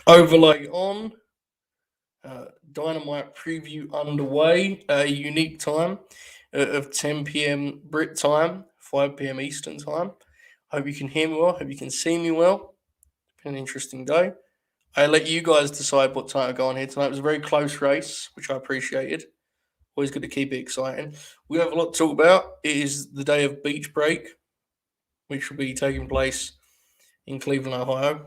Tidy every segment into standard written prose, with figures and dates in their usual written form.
Overlay on. Dynamite preview underway. A unique time of 10 p.m. Brit time, 5 p.m. Eastern time. Hope you can hear me well. Hope you can see me well. Been an interesting day. I let you guys decide what time to go on here tonight. It was a very close race, which I appreciated. Always good to keep it exciting. We have a lot to talk about. It is the day of Beach Break, which will be taking place in Cleveland, Ohio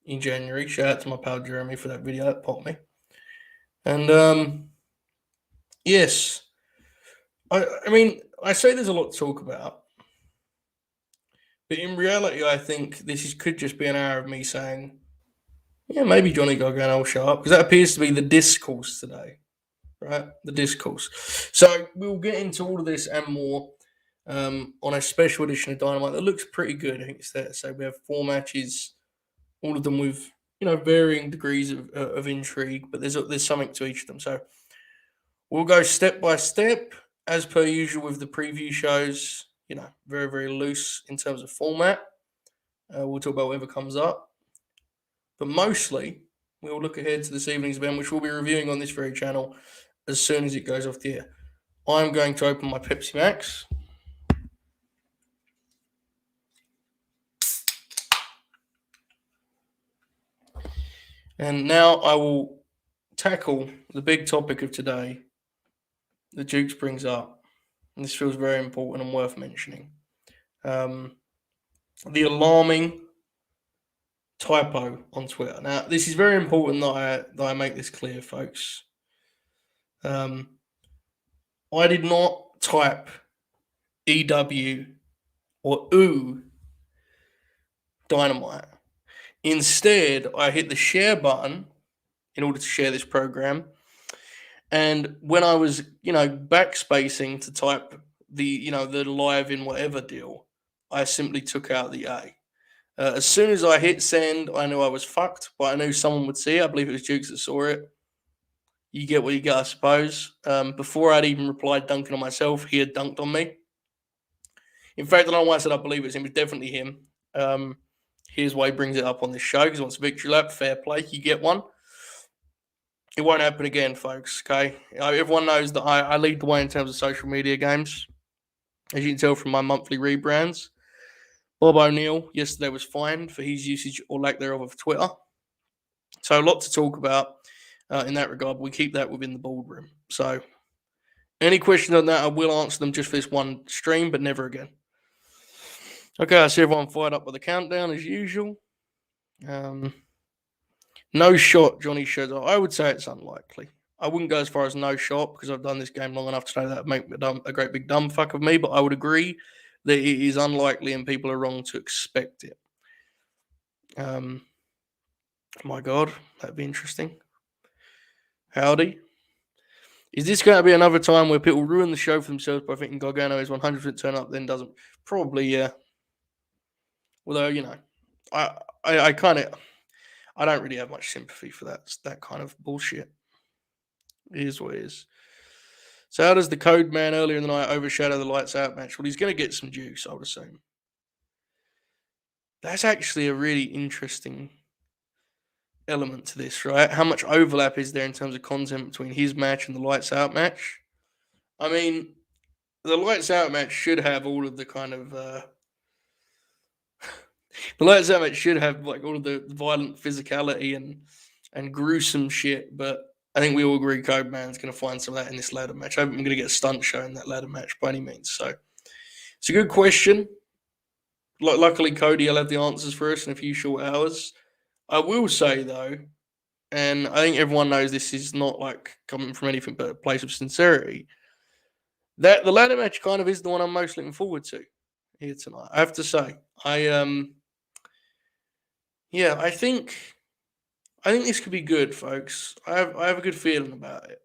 in January. Shout out to my pal Jeremy for that video that popped me. And yes, I mean, I say there's a lot to talk about, but in reality, I think could just be an hour of me saying, yeah, maybe Johnny Gargano will show up, because that appears to be the discourse today, right? The discourse. So we'll get into all of this and more on a special edition of Dynamite that looks pretty good. I think it's fair to say we have 4 matches, all of them with varying degrees of intrigue, but there's something to each of them. So we'll go step by step, as per usual with the preview shows. Very, very loose in terms of format. We'll talk about whatever comes up. But mostly, we'll look ahead to this evening's event, which we'll be reviewing on this very channel as soon as it goes off the air. I'm going to open my Pepsi Max. And now I will tackle the big topic of today that Jukes brings up. And this feels very important and worth mentioning. The alarming typo on Twitter. Now, this is very important that I make this clear, folks. I did not type EW or OO Dynamite. Instead, I hit the share button in order to share this program. And when I was, backspacing to type the live in whatever deal, I simply took out the A. As soon as I hit send, I knew I was fucked, but I knew someone would see it. I believe it was Jukes that saw it. You get what you get, I suppose. Before I'd even replied dunking on myself, he had dunked on me. In fact, I don't know why I said I believe it's him. It's definitely him. Here's why he brings it up on this show, because he wants a victory lap. Fair play. You get one. It won't happen again, folks, okay? Everyone knows that I lead the way in terms of social media games, as you can tell from my monthly rebrands. Bob O'Neill yesterday was fined for his usage or lack thereof of Twitter. So a lot to talk about in that regard. But we keep that within the boardroom. So any questions on that, I will answer them just for this one stream, but never again. Okay, I see everyone fired up with the countdown as usual. No shot, Johnny shows up. I would say it's unlikely. I wouldn't go as far as no shot, because I've done this game long enough to know that would make a great big dumb fuck of me, but I would agree that it is unlikely and people are wrong to expect it. My God, that'd be interesting. Howdy. Is this going to be another time where people ruin the show for themselves by thinking Gargano is 100% turn up, then doesn't? Probably, yeah. Although, I don't really have much sympathy for that kind of bullshit. It is what it is. So how does the Code Man earlier in the night overshadow the Lights Out match? Well, he's going to get some juice, I would assume. That's actually a really interesting element to this, right? How much overlap is there in terms of content between his match and the Lights Out match? I mean, the Lights Out match should have all of the kind of... the Lights Out match should have like all of the violent physicality and gruesome shit, but I think we all agree Code Man's going to find some of that in this ladder match. I hope I'm going to get a stunt show in that ladder match by any means. So it's a good question. Luckily, Cody will have the answers for us in a few short hours. I will say, though, and I think everyone knows this is not like coming from anything but a place of sincerity, that the ladder match kind of is the one I'm most looking forward to here tonight. I have to say, I think this could be good, folks. I have a good feeling about it.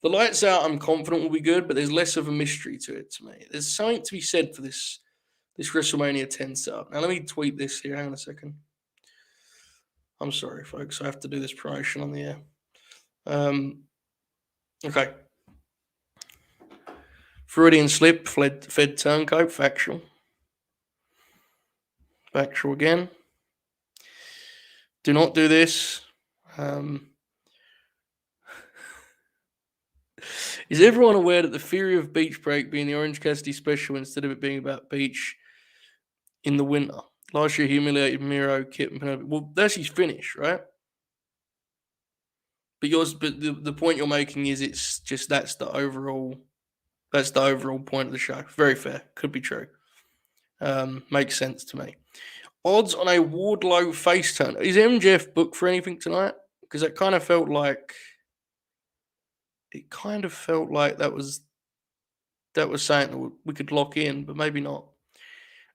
The Lights Out, I'm confident will be good, but there's less of a mystery to it to me. There's something to be said for this WrestleMania 10 setup. Now, let me tweet this here. Hang on a second. I'm sorry, folks. I have to do this promotion on the air. Okay. Freudian slip, fed turncoat, factual. Factual again. Do not do this. Um, is everyone aware that the theory of Beach Break being the Orange Cassidy special instead of it being about beach in the winter? Last year, humiliated Miro, Kip, and Penelope. Well, that's his finish, right? But the point you're making is it's just that's the overall point of the show. Very fair. Could be true. Makes sense to me. Odds on a Wardlow face turn. Is MJF booked for anything tonight? Because it kind of felt like that was something that we could lock in, but maybe not.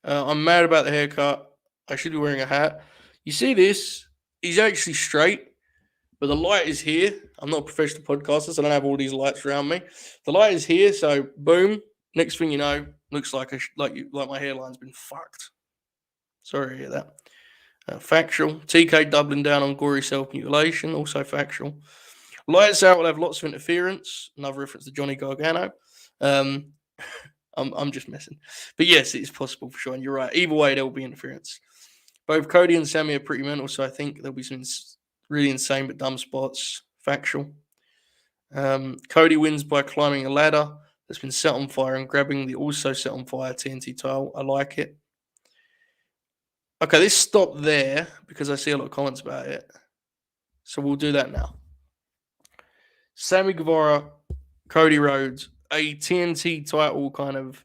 I'm mad about the haircut. I should be wearing a hat. You see this? He's actually straight, but the light is here. I'm not a professional podcaster, so I don't have all these lights around me. The light is here, so boom. Next thing you know, looks like my hairline's been fucked. Sorry to hear that. Factual. TK doubling down on gory self-mutilation, also factual. Lights Out will have lots of interference. Another reference to Johnny Gargano. I'm just messing. But yes, it is possible for sure. And you're right. Either way, there will be interference. Both Cody and Sammy are pretty mental, so I think there'll be some really insane but dumb spots. Factual. Cody wins by climbing a ladder that's been set on fire and grabbing the also set on fire TNT title. I like it. Okay, let's stop there because I see a lot of comments about it. So we'll do that now. Sammy Guevara, Cody Rhodes, a TNT title kind of,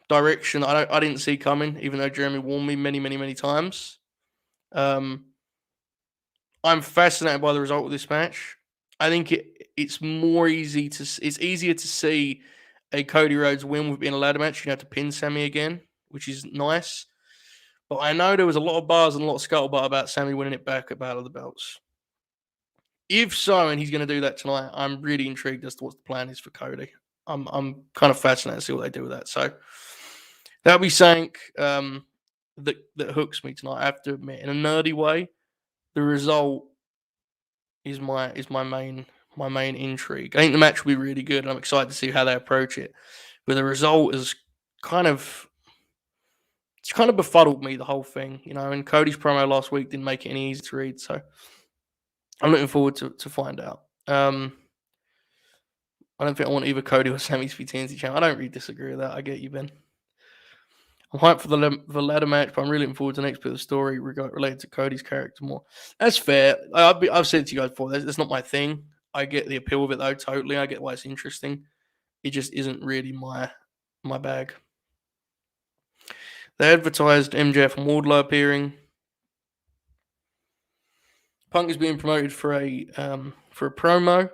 direction I didn't see coming, even though Jeremy warned me many, many, many times. I'm fascinated by the result of this match. I think it's easier to see a Cody Rhodes win within a ladder match. You have to pin Sammy again, which is nice. But I know there was a lot of bars and a lot of scuttlebutt about Sammy winning it back at Battle of the Belts. If so, and he's going to do that tonight, I'm really intrigued as to what the plan is for Cody. I'm kind of fascinated to see what they do with that. So that'll be something that hooks me tonight. I have to admit, in a nerdy way, the result is my main intrigue. I think the match will be really good, and I'm excited to see how they approach it. But the result is kind of befuddled me, the whole thing, and Cody's promo last week didn't make it any easy to read, so I'm looking forward to find out. I don't think I want either Cody or Sammy to be TNT champ. I don't really disagree with that. I get you, Ben. I'm hyped for the ladder match, but I'm really looking forward to the next bit of the story related to Cody's character more. That's fair. I've said it to you guys before. That's not my thing. I get the appeal of it, though, totally. I get why it's interesting. It just isn't really my bag. They advertised MJF and Wardlow appearing. Punk is being promoted for a promo.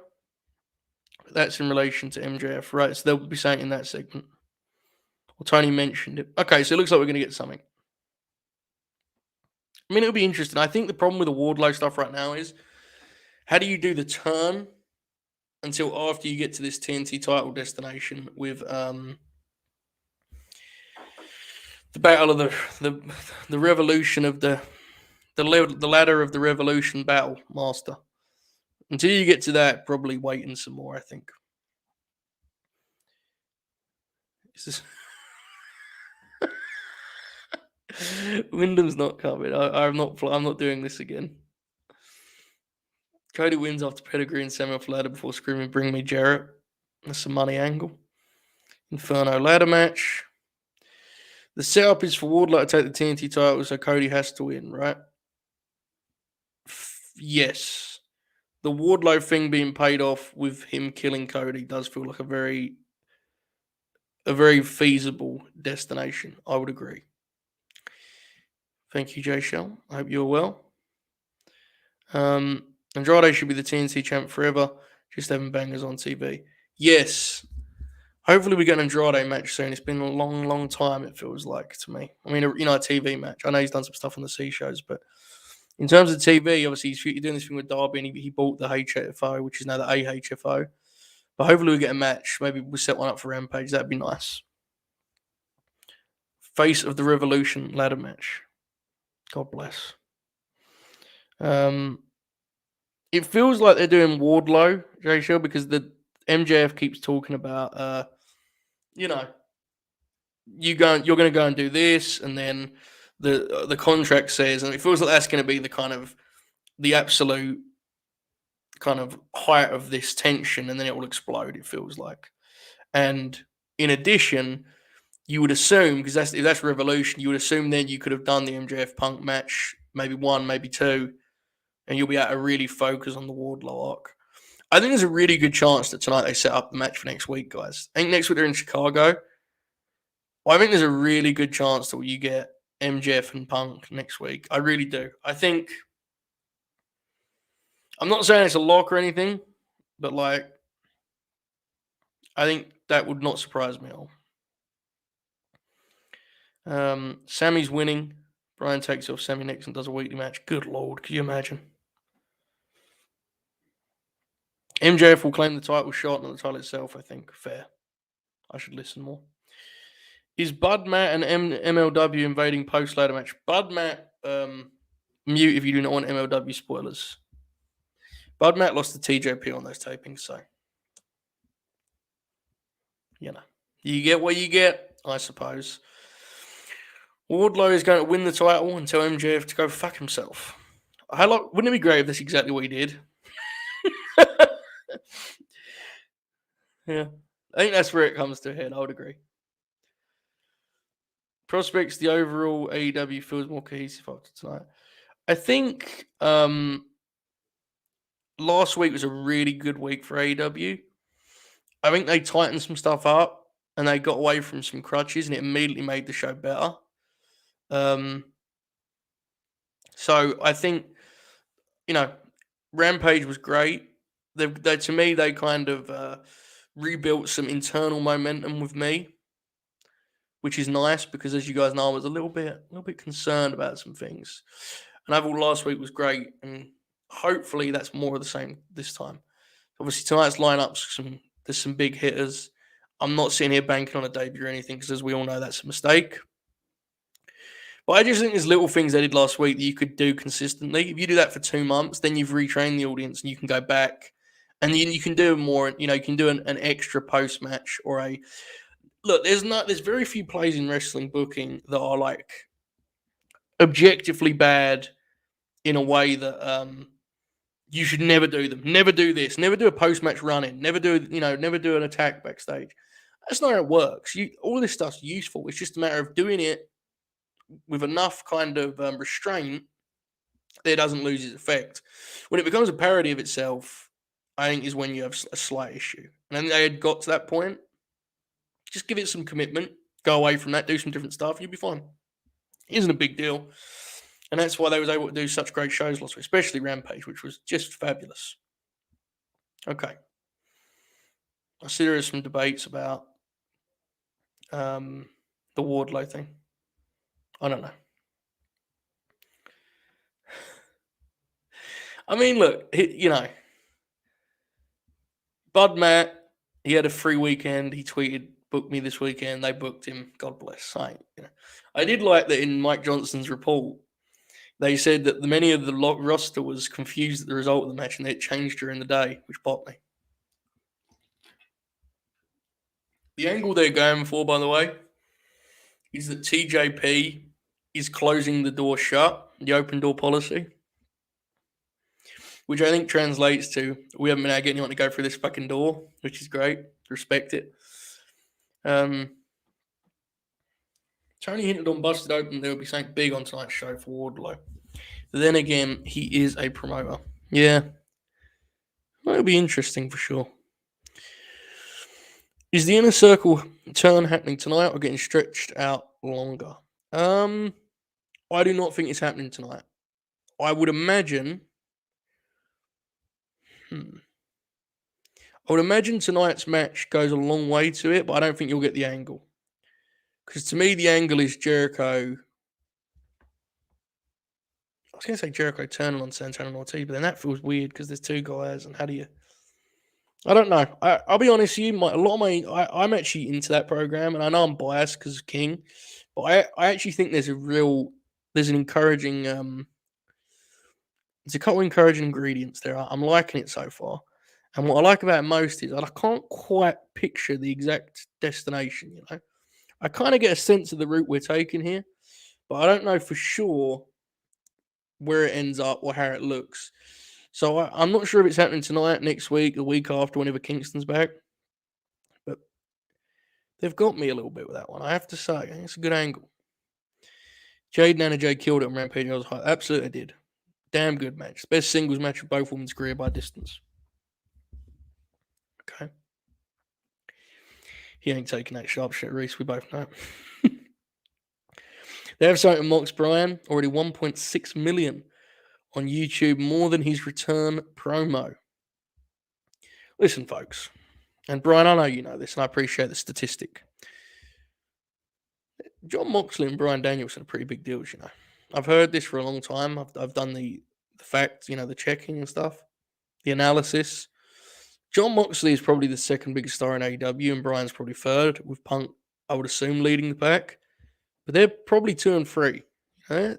That's in relation to MJF, right? So they'll be saying in that segment. Well, Tony mentioned it. Okay, so it looks like we're going to get something. I mean, it'll be interesting. I think the problem with the Wardlow stuff right now is how do you do the turn until after you get to this TNT title destination with the battle of the revolution of the ladder of the revolution battle master. Until you get to that, probably waiting some more, I think. Wyndham's not coming. I'm not doing this again. Cody wins after pedigree and Sammy off ladder before screaming, "Bring me Jarrett." That's a money angle. Inferno ladder match. The setup is for Wardlow to take the TNT title, so Cody has to win, right? Yes. The Wardlow thing being paid off with him killing Cody does feel like a very feasible destination. I would agree. Thank you, Jay Shell. I hope you're well. Andrade should be the TNT champ forever. Just having bangers on TV. Yes. Hopefully we get an Andrade match soon. It's been a long, long time, it feels like to me. I mean, a TV match. I know he's done some stuff on the C shows, but in terms of TV, obviously he's doing this thing with Darby and he bought the HFO, which is now the AHFO. But hopefully we get a match. Maybe we'll set one up for Rampage. That'd be nice. Face of the Revolution ladder match. God bless. It feels like they're doing Wardlow, Jay Shell, because the MJF keeps talking about, you're going to go and do this, and then the contract says, and it feels like that's going to be the absolute kind of height of this tension, and then it will explode. It feels like, and in addition, you would assume because if that's Revolution, you would assume then you could have done the MJF Punk match, maybe one, maybe two, and you'll be able to really focus on the Wardlow arc. I think there's a really good chance that tonight they set up the match for next week, guys. I think next week they're in Chicago. Well, I think there's a really good chance that you get MJF and Punk next week. I really do. I think I'm not saying it's a lock or anything, but like I think that would not surprise me at all. Sammy's winning. Brian takes off Sammy Nixon, does a weekly match. Good Lord, can you imagine? MJF will claim the title shot, not the title itself, I think. Fair. I should listen more. Is Bud, Matt, and MLW invading post-ladder match? Bud, Matt, mute if you do not want MLW spoilers. Bud, Matt lost to TJP on those tapings, so you know. You get what you get, I suppose. Wardlow is going to win the title and tell MJF to go fuck himself. Wouldn't it be great if that's exactly what he did? Yeah. I think that's where it comes to a head. I would agree. Prospects, the overall AEW feels more cohesive after tonight. I think last week was a really good week for AEW. I think they tightened some stuff up and they got away from some crutches and it immediately made the show better. So I think, Rampage was great. To me, they kind of rebuilt some internal momentum with me, which is nice because, as you guys know, I was a little bit concerned about some things. And overall, last week was great, and hopefully that's more of the same this time. Obviously, tonight's lineups, there's some big hitters. I'm not sitting here banking on a debut or anything because, as we all know, that's a mistake. But I just think there's little things they did last week that you could do consistently. If you do that for 2 months, then you've retrained the audience and you can go back and you can do more. You can do an extra post match or a look. There's very few plays in wrestling booking that are like objectively bad in a way that you should never do them. Never do this. Never do a post match run in. Never do an attack backstage. That's not how it works. All this stuff's useful. It's just a matter of doing it with enough kind of restraint that it doesn't lose its effect. When it becomes a parody of itself, I think is when you have a slight issue. And then they had got to that point. Just give it some commitment. Go away from that. Do some different stuff. You'll be fine. It isn't a big deal. And that's why they was able to do such great shows last week, especially Rampage, which was just fabulous. Okay. I see there are some debates about the Wardlow thing. I don't know. I mean, look, Bud Matt, he had a free weekend. He tweeted, "Book me this weekend." They booked him. God bless. I did like that in Mike Johnson's report. They said that many of the roster was confused at the result of the match and it changed during the day, which popped me. The angle they're going for, by the way, is that TJP is closing the door shut, the open door policy, which I think translates to we haven't been able to get anyone to go through this fucking door, which is great. Respect it. Tony hinted on Busted Open there will be something big on tonight's show for Wardlow. But then again, he is a promoter. Yeah. That'll be interesting for sure. Is the Inner Circle turn happening tonight or getting stretched out longer? I do not think it's happening tonight. I would imagine... I would imagine tonight's match goes a long way to it, but I don't think you'll get the angle. Because to me, the angle is Jericho. I was going to say Jericho turning on Santana and Ortiz, but then that feels weird because there's 2 guys, and how do you... I don't know. I'll be honest with you. I'm actually into that program, and I know I'm biased because of King, but I actually think there's an encouraging... there's a couple of encouraging ingredients there. I'm liking it so far. And what I like about it most is that I can't quite picture the exact destination, I kind of get a sense of the route we're taking here, but I don't know for sure where it ends up or how it looks. So I'm not sure if it's happening tonight, next week, the week after, whenever Kingston's back. But they've got me a little bit with that one, I have to say. It's a good angle. Jade and Anna Jay killed it on Rampage. I was high. Absolutely did. Damn good match. Best singles match of both women's career by distance. Okay. He ain't taking that sharp shit, Reese. We both know. They have something Mox Bryan, already 1.6 million on YouTube, more than his return promo. Listen, folks, and Brian, I know you know this, and I appreciate the statistic. John Moxley and Brian Danielson are pretty big deals, you know. I've heard this for a long time. I've done the facts, you know, the checking and stuff, the analysis. John Moxley is probably the second biggest star in AEW, and Brian's probably third, with Punk, I would assume, leading the pack. But they're probably 2 and 3. You know?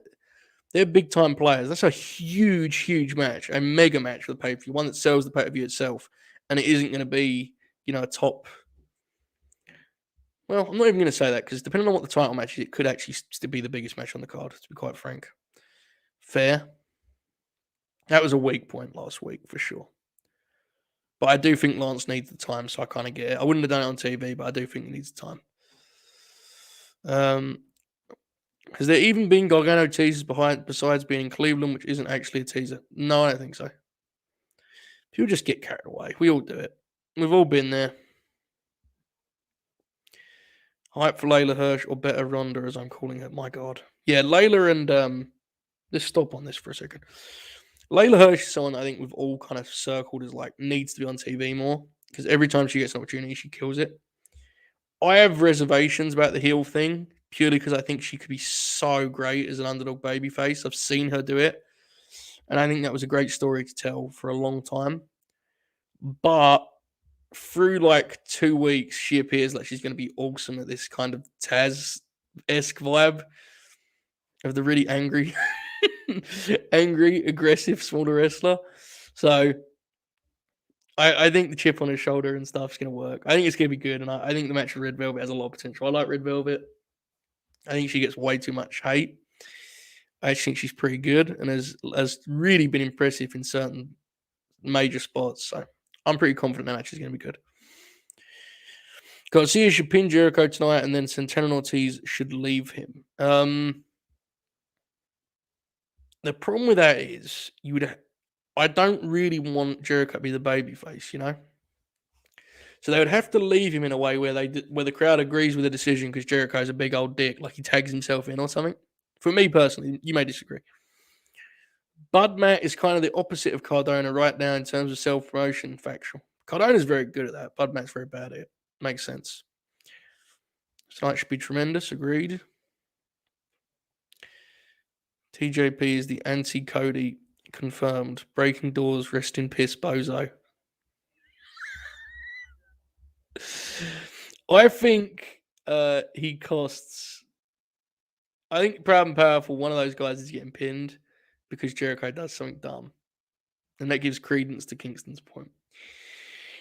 They're big time players. That's a huge, huge match, a mega match for the pay per view, one that sells the pay per view itself, and it isn't going to be, you know, a top. Well, I'm not even going to say that because depending on what the title match is, it could actually still be the biggest match on the card. To be quite frank, fair. That was a weak point last week for sure. But I do think Lance needs the time, so I kind of get it. I wouldn't have done it on TV, but I do think he needs the time. Has there even been Gargano teasers besides being in Cleveland, which isn't actually a teaser? No, I don't think so. People just get carried away. We all do it. We've all been there. Hype for Layla Hirsch, or better Ronda, as I'm calling it. My God. Yeah, Layla and let's stop on this for a second. Layla Hirsch is someone I think we've all kind of circled as like needs to be on TV more because every time she gets an opportunity, she kills it. I have reservations about the heel thing purely because I think she could be so great as an underdog babyface. I've seen her do it, and I think that was a great story to tell for a long time. But through like 2 weeks, she appears like she's going to be awesome at this kind of Taz-esque vibe of the really angry, aggressive, smaller wrestler. So I think the chip on her shoulder and stuff is going to work. I think it's going to be good, and I think the match with Red Velvet has a lot of potential. I like Red Velvet. I think she gets way too much hate. I think she's pretty good and has really been impressive in certain major spots. So I'm pretty confident that match is going to be good. Garcia should pin Jericho tonight, and then Santana and Ortiz should leave him. The problem with that is I don't really want Jericho to be the babyface, you know. So they would have to leave him in a way where the crowd agrees with the decision because Jericho's a big old dick, like he tags himself in or something. For me personally, you may disagree. Bud Matt is kind of the opposite of Cardona right now in terms of self-promotion factual. Cardona's very good at that. Bud Matt's very bad at it. Makes sense. Tonight should be tremendous. Agreed. TJP is the anti-Cody. Confirmed. Breaking doors. Rest in piss, bozo. I think he costs. I think Proud and Powerful, one of those guys is getting pinned because Jericho does something dumb. And that gives credence to Kingston's point.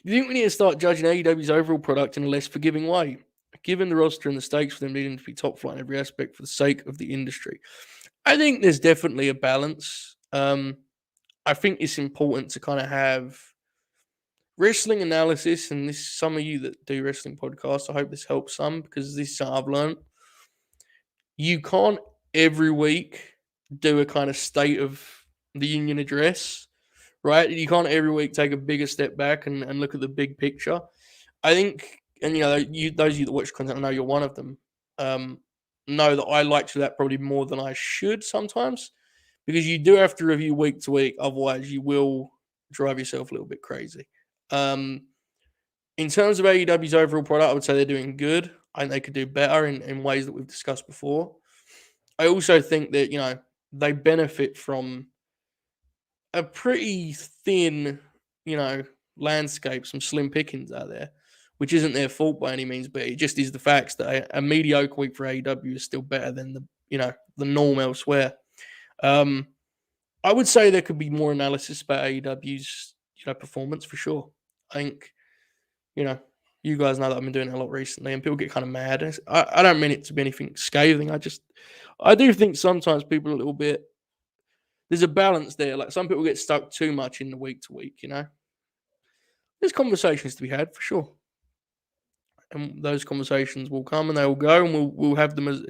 You think we need to start judging AEW's overall product in a less forgiving way, given the roster and the stakes for them needing to be top flight in every aspect for the sake of the industry? I think there's definitely a balance. I think it's important to kind of have wrestling analysis, and this some of you that do wrestling podcasts, I hope this helps some because this is something I've learned. You can't every week do a kind of state of the union address, right? You can't every week take a bigger step back and look at the big picture. I think, and you know, those of you that watch content, I know you're one of them, know that I like to do that probably more than I should sometimes because you do have to review week to week. Otherwise, you will drive yourself a little bit crazy. In terms of AEW's overall product, I would say they're doing good. I think they could do better in ways that we've discussed before. I also think that, you know, they benefit from a pretty thin, you know, landscape, some slim pickings out there, which isn't their fault by any means, but it just is the facts that a mediocre week for AEW is still better than the norm elsewhere. I would say there could be more analysis about AEW's, performance for sure. I think, You guys know that I've been doing it a lot recently, and people get kind of mad. I don't mean it to be anything scathing. I do think sometimes people are a little bit. There's a balance there. Like some people get stuck too much in the week to week. There's conversations to be had for sure, and those conversations will come and they will go, and we'll have them as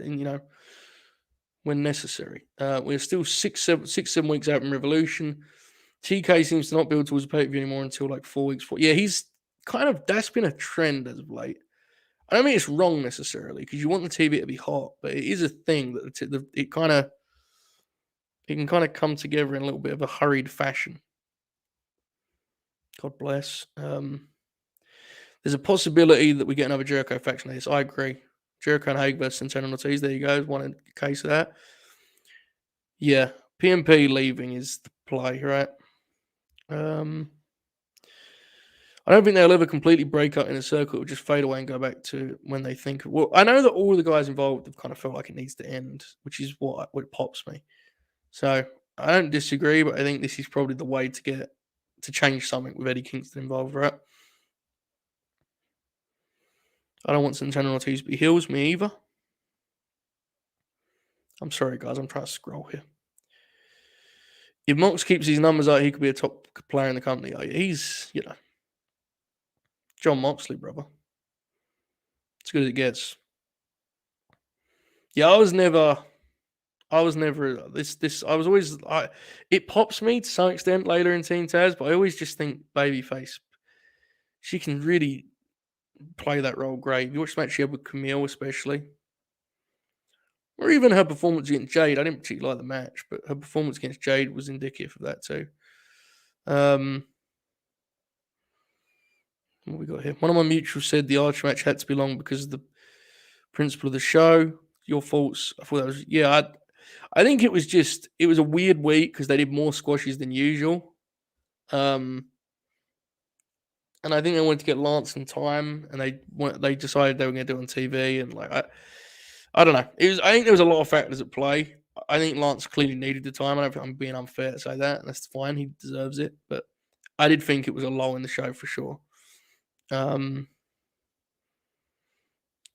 when necessary. We're still 6, 7 weeks out from Revolution. TK seems to not be able to pay per view anymore until like 4 weeks. Yeah, he's that's been a trend as of late. I don't mean it's wrong necessarily because you want the TV to be hot, but it is a thing that it can kind of come together in a little bit of a hurried fashion. God bless. There's a possibility that we get another Jericho faction this. I agree. Jericho and Haig versus Santana Ortiz. There you go. One case of that. Yeah, PMP leaving is the play, right? I don't think they'll ever completely break up in a circle. It'll just fade away and go back to when they think. Well, I know that all the guys involved have kind of felt like it needs to end, which is what pops me. So I don't disagree, but I think this is probably the way to change something with Eddie Kingston involved, right? I don't want Santana Ortiz to be heels, me either. I'm sorry, guys. I'm trying to scroll here. If Mox keeps his numbers out, he could be a top player in the company. He's, John Moxley, brother. As good as it gets. Yeah, I was never this. I was always. It pops me to some extent later in Team Taz, but I always just think babyface. She can really play that role great. You watch the match she had with Camille, especially, or even her performance against Jade. I didn't particularly like the match, but her performance against Jade was indicative of that too. What we got here? One of my mutuals said the Archer match had to be long because of the principle of the show. Your thoughts? I thought that was I think it was a weird week because they did more squashes than usual. And I think they wanted to get Lance some time, and they decided they were going to do it on TV. And I don't know. I think there was a lot of factors at play. I think Lance clearly needed the time. I don't think I'm being unfair to say that. And that's fine. He deserves it. But I did think it was a lull in the show for sure. The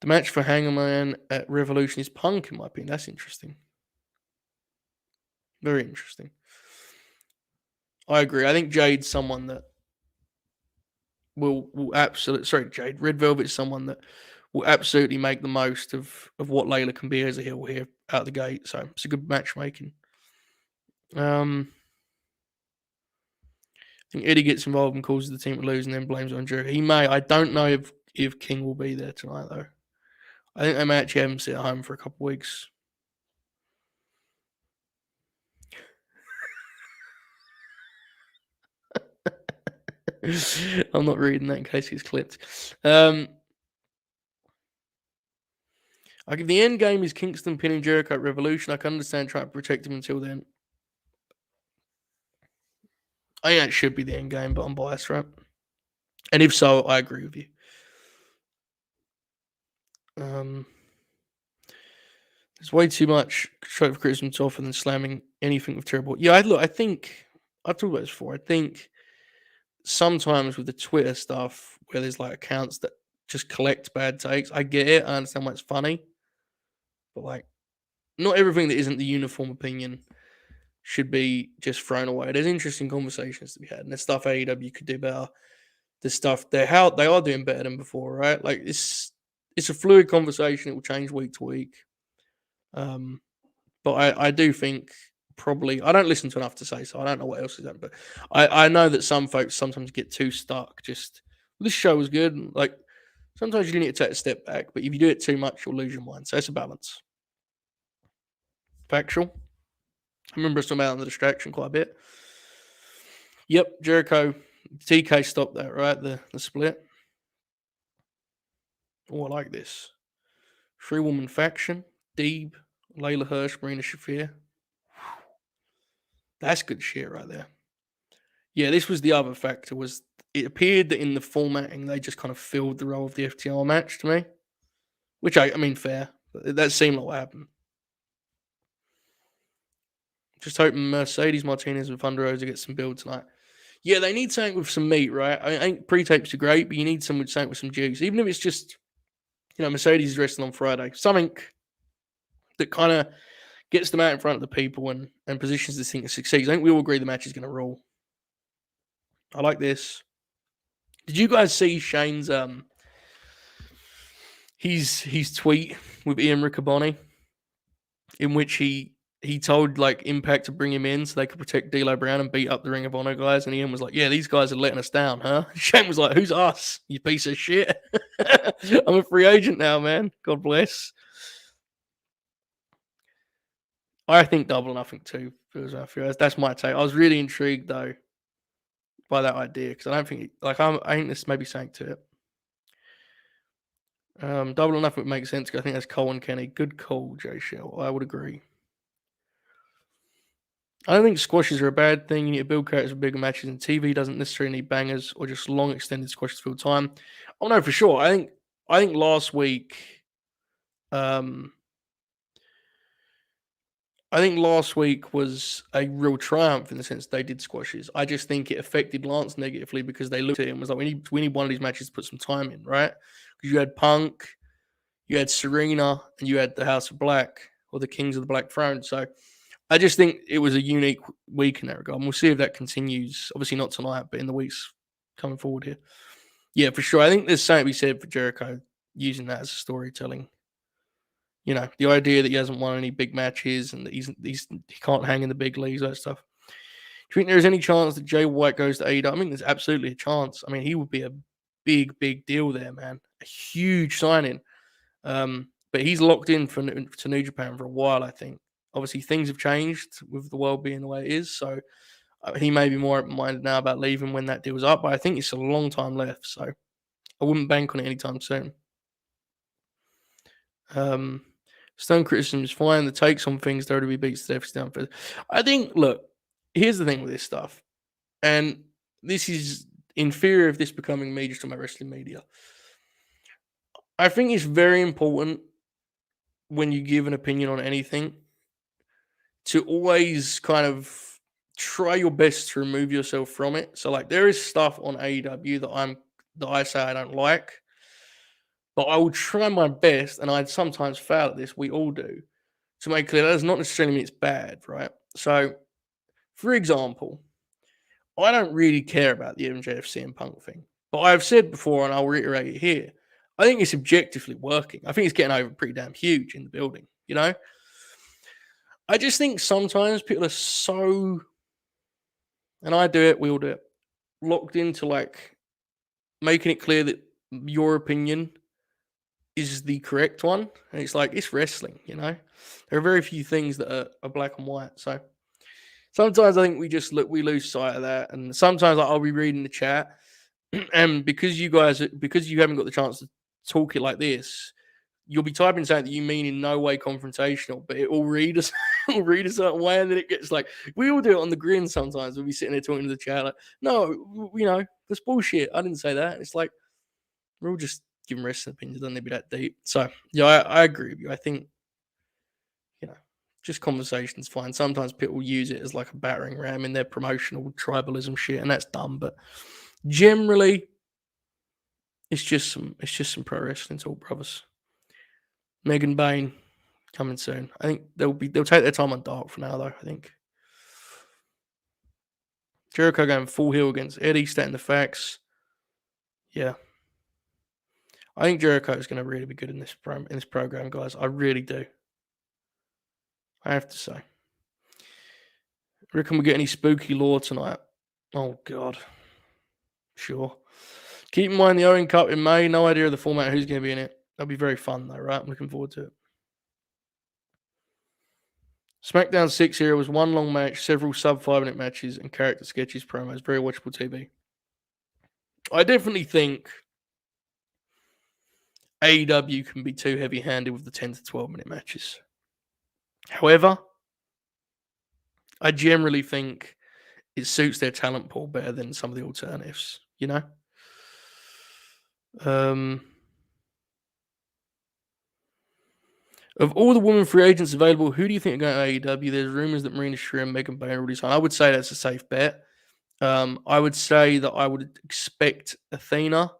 match for Hangman at Revolution is Punk, in my opinion. That's interesting. Very interesting. I agree. I think Jade's someone that will absolutely. Sorry, Jade. Red Velvet is someone that will absolutely make the most of what Layla can be as a heel here out the gate. So it's a good matchmaking. I think Eddie gets involved and causes the team to lose and then blames it on Drew. He may. I don't know if King will be there tonight, though. I think they may actually have him sit at home for a couple of weeks. I'm not reading that in case he's clipped. The end game is Kingston pinning Jericho at Revolution. I can understand trying to protect him until then. I think that should be the end game, but I'm biased, right? And if so, I agree with you. There's way too much constructive criticism to offer than slamming anything with terrible. Yeah, I think I've talked about this before. I think sometimes with the Twitter stuff where there's like accounts that just collect bad takes, I get it. I understand why it's funny, but not everything that isn't the uniform opinion should be just thrown away. There's interesting conversations to be had, and there's stuff AEW could do better. There's stuff they are doing better than before, right? It's a fluid conversation. It will change week to week. But I do think probably I don't listen to enough to say so. I don't know what else is done, but I know that some folks sometimes get too stuck. Just this show was good. Sometimes you need to take a step back, but if you do it too much, you'll lose your mind. So it's a balance. Factual. I remember us talking about the distraction quite a bit. Yep, Jericho, TK stopped that, right? The split. Oh, I like this. 3-woman faction. Deeb, Layla Hirsch, Marina Shafir. That's good shit right there. Yeah, this was the other factor. Was it appeared that in the formatting they just kind of filled the role of the FTR match to me, which I mean fair. But that seemed like what happened. Just hoping Mercedes Martinez and Thunder Rosa get some build tonight. Yeah, they need something with some meat, right? I think pre-tapes are great, but you need some with something with some juice. Even if it's just, Mercedes is wrestling on Friday, something that kind of gets them out in front of the people and positions this thing to succeed. I think we all agree the match is going to rule. I like this. Did you guys see Shane's his tweet with Ian Riccaboni, in which he told like Impact to bring him in so they could protect D'Lo Brown and beat up the Ring of Honor guys, and Ian was like, "Yeah, these guys are letting us down, huh?" Shane was like, "Who's us? You piece of shit! I'm a free agent now, man. God bless." I think Double or Nothing too. That's my take. I was really intrigued though by that idea because I don't think I think this may be something to it. Double or Nothing would make sense. I think that's Cole and Kenny. Good call, Jay Shell. I would agree. I don't think squashes are a bad thing. You need to build characters for bigger matches, and TV doesn't necessarily need bangers or just long extended squashes full time. Oh no, for sure. I think last week, um, I think last week was a real triumph in the sense they did squashes. I just think it affected Lance negatively because they looked at it and was like, we need one of these matches to put some time in, right? Because you had Punk, you had Serena, and you had the House of Black or the Kings of the Black Throne. So I just think it was a unique week in that regard. And we'll see if that continues. Obviously not tonight, but in the weeks coming forward here. Yeah, for sure. I think there's something to be said for Jericho using that as a storytelling. The idea that he hasn't won any big matches and that he can't hang in the big leagues, that stuff. Do you think there's any chance that Jay White goes to AEW? I mean, there's absolutely a chance. I mean, he would be a big, big deal there, man. A huge signing. But he's locked in to New Japan for a while, I think. Obviously, things have changed with the world being the way it is, so he may be more open-minded now about leaving when that deal's up, but I think it's a long time left, so I wouldn't bank on it anytime soon. Stone criticism is fine. The takes on things WWE beats the death down. I think, look, here's the thing with this stuff, and this is inferior of this becoming me just on my wrestling media. I think it's very important when you give an opinion on anything to always kind of try your best to remove yourself from it. So like there is stuff on AEW that I say I don't like, but I will try my best, and I sometimes fail at this. We all do, to make clear that does not necessarily mean it's bad, right? So, for example, I don't really care about the MJF CM Punk thing, but I've said before, and I'll reiterate it here. I think it's objectively working. I think it's getting over pretty damn huge in the building. I just think sometimes people are so, and I do it, we all do it, locked into like making it clear that your opinion is the correct one. And it's like, it's wrestling, There are very few things that are black and white. So sometimes I think we lose sight of that. And sometimes I'll be reading the chat. And because you haven't got the chance to talk it like this, you'll be typing something that you mean in no way confrontational, but it will read a certain way, and then it gets like we all do it on the Grin sometimes. We'll be sitting there talking to the chat like, no, that's bullshit. I didn't say that. It's like we're all just giving wrestling opinions, doesn't need to be that deep. So yeah, I agree with you. I think just conversation's fine. Sometimes people use it as like a battering ram in their promotional tribalism shit, and that's dumb. But generally, it's just some pro wrestling talk, brothers. Megan Bain coming soon. I think they'll take their time on Dark for now, though. I think Jericho going full heel against Eddie, stating the facts. Yeah, I think Jericho is going to really be good in this program, guys. I really do. I have to say. Reckon we get any spooky lore tonight? Oh God, sure. Keep in mind the Owen Cup in May. No idea of the format. Who's going to be in it? That'll be very fun, though, right? I'm looking forward to it. SmackDown 6 here was one long match, several sub 5-minute matches, and character sketches, promos. Very watchable TV. I definitely think AEW can be too heavy-handed with the 10 to 12-minute matches. However, I generally think it suits their talent pool better than some of the alternatives, Of all the women free agents available, who do you think are going to AEW? There's rumors that Marina Shreya and Megan Bain already signed. I would say that's a safe bet. I would say that I would expect Athena.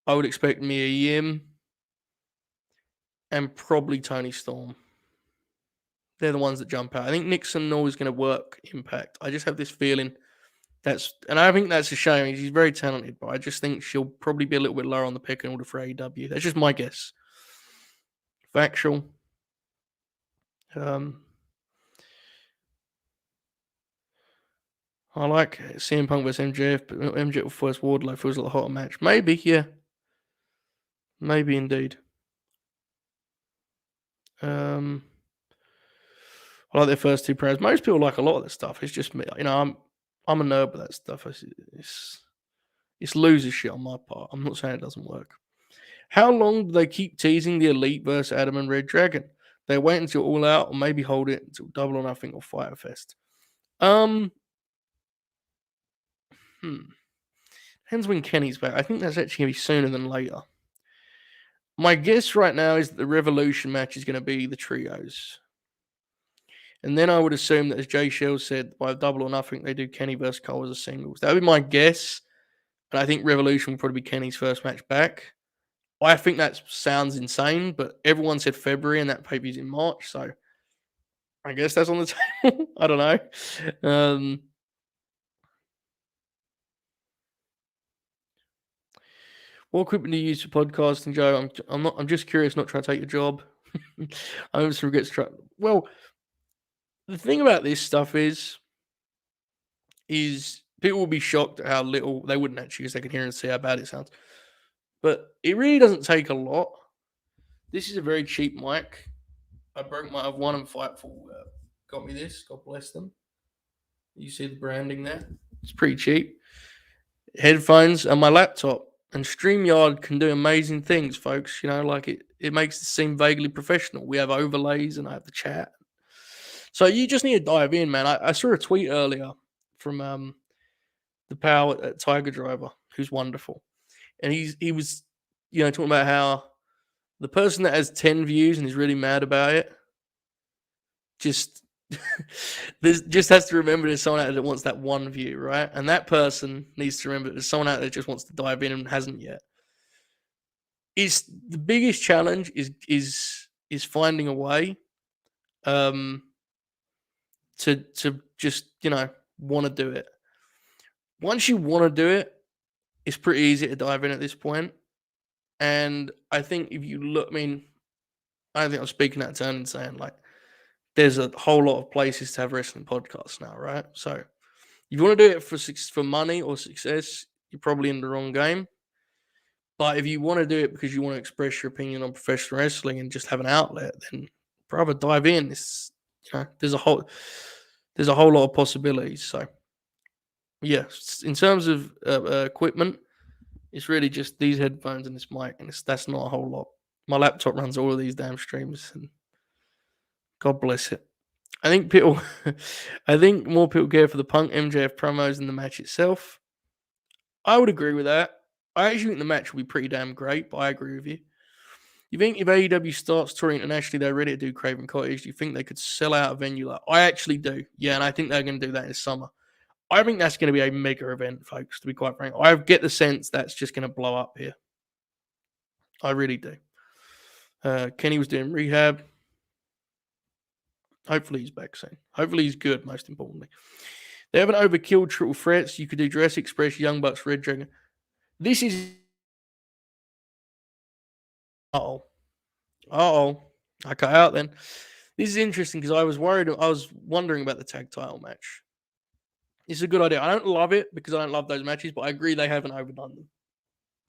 I would expect Mia Yim and probably Tony Storm. They're the ones that jump out. I think Nixon always going to work Impact. I just have this feeling and I think that's a shame. She's very talented, but I just think she'll probably be a little bit lower on the pecking order for AEW. That's just my guess. Factual. I like CM Punk vs MJF, but MJF vs Wardlow feels like a hotter match. Maybe, yeah. Maybe indeed. I like their first two prayers. Most people like a lot of this stuff. It's just me. I'm a nerd with that stuff. It's loser shit on my part. I'm not saying it doesn't work. How long do they keep teasing the Elite versus Adam and Red Dragon? They wait until All Out, or maybe hold it until Double or Nothing or Fyter Fest. Depends when Kenny's back. I think that's actually going to be sooner than later. My guess right now is that the Revolution match is going to be the trios. And then I would assume that, as Jay Shell said, by Double or Nothing, they do Kenny versus Cole as a singles. That would be my guess. And I think Revolution will probably be Kenny's first match back. I think that sounds insane, but everyone said February and that pay-per-view's in March. So I guess that's on the table. I don't know. What equipment do you use for podcasting, Joe? I'm just curious, not trying to take your job. I always forget to try. Well, the thing about this stuff is people will be shocked at how little they wouldn't actually, because they can hear and see how bad it sounds. But it really doesn't take a lot. This is a very cheap mic. I've won and Fightful got me this. God bless them. You see the branding there? It's pretty cheap. Headphones and my laptop. And StreamYard can do amazing things, folks. Like it makes it seem vaguely professional. We have overlays and I have the chat. So you just need to dive in, man. I saw a tweet earlier from the pal at Tiger Driver, who's wonderful. And he was, talking about how the person that has 10 views and is really mad about it just has to remember there's someone out there that wants that one view, right? And that person needs to remember there's someone out there that just wants to dive in and hasn't yet. It's the biggest challenge is finding a way to just want to do it. Once you want to do it, it's pretty easy to dive in at this point. And I think if you look, I don't think I'm speaking out of turn and saying there's a whole lot of places to have wrestling podcasts now, right? So if you want to do it for money or success, you're probably in the wrong game. But if you want to do it because you want to express your opinion on professional wrestling and just have an outlet, then brother, dive in. There's a whole lot of possibilities. So yeah, in terms of equipment, it's really just these headphones and this mic, and that's not a whole lot. My laptop runs all of these damn streams, and God bless it. I think more people care for the Punk MJF promos than the match itself. I would agree with that. I actually think the match will be pretty damn great, but I agree with you. You think if AEW starts touring internationally, they're ready to do Craven Cottage, do you think they could sell out a venue? I actually do. Yeah, and I think they're going to do that in the summer. I think that's going to be a mega event, folks, to be quite frank. I get the sense that's just going to blow up here. I really do. Kenny was doing rehab. Hopefully he's back soon. Hopefully he's good, most importantly. They haven't overkilled triple threats. You could do Jurassic Express, Young Bucks, Red Dragon. This is... Uh-oh. I cut out then. This is interesting because I was wondering about the tag title match. It's a good idea. I don't love it because I don't love those matches, but I agree they haven't overdone them.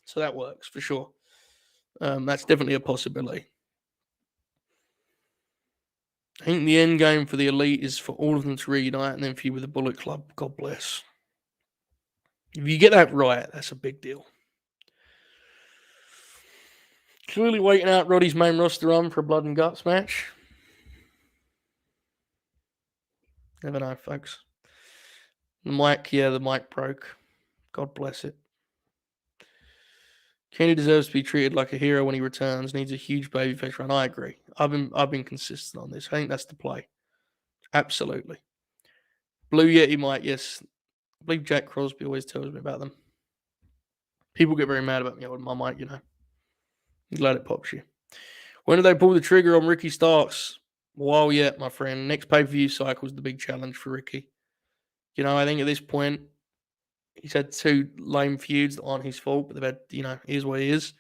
So that works for sure. That's definitely a possibility. I think the end game for the Elite is for all of them to reunite and then feud with the Bullet Club. God bless. If you get that right, that's a big deal. Clearly waiting out Roddy's main roster run for a Blood and Guts match. Never know, folks. The mic broke. God bless it. Kenny deserves to be treated like a hero when he returns. Needs a huge babyface run. I agree. I've been consistent on this. I think that's the play. Absolutely. Blue Yeti mic, yes. I believe Jack Crosby always tells me about them. People get very mad about me on my mic, you know. I'm glad it pops you. When do they pull the trigger on Ricky Starks? While yet, my friend. Next pay-per-view cycle is the big challenge for Ricky. You know, I think at this point, he's had 2 lame feuds that aren't his fault, but they've had, you know, here's what he is.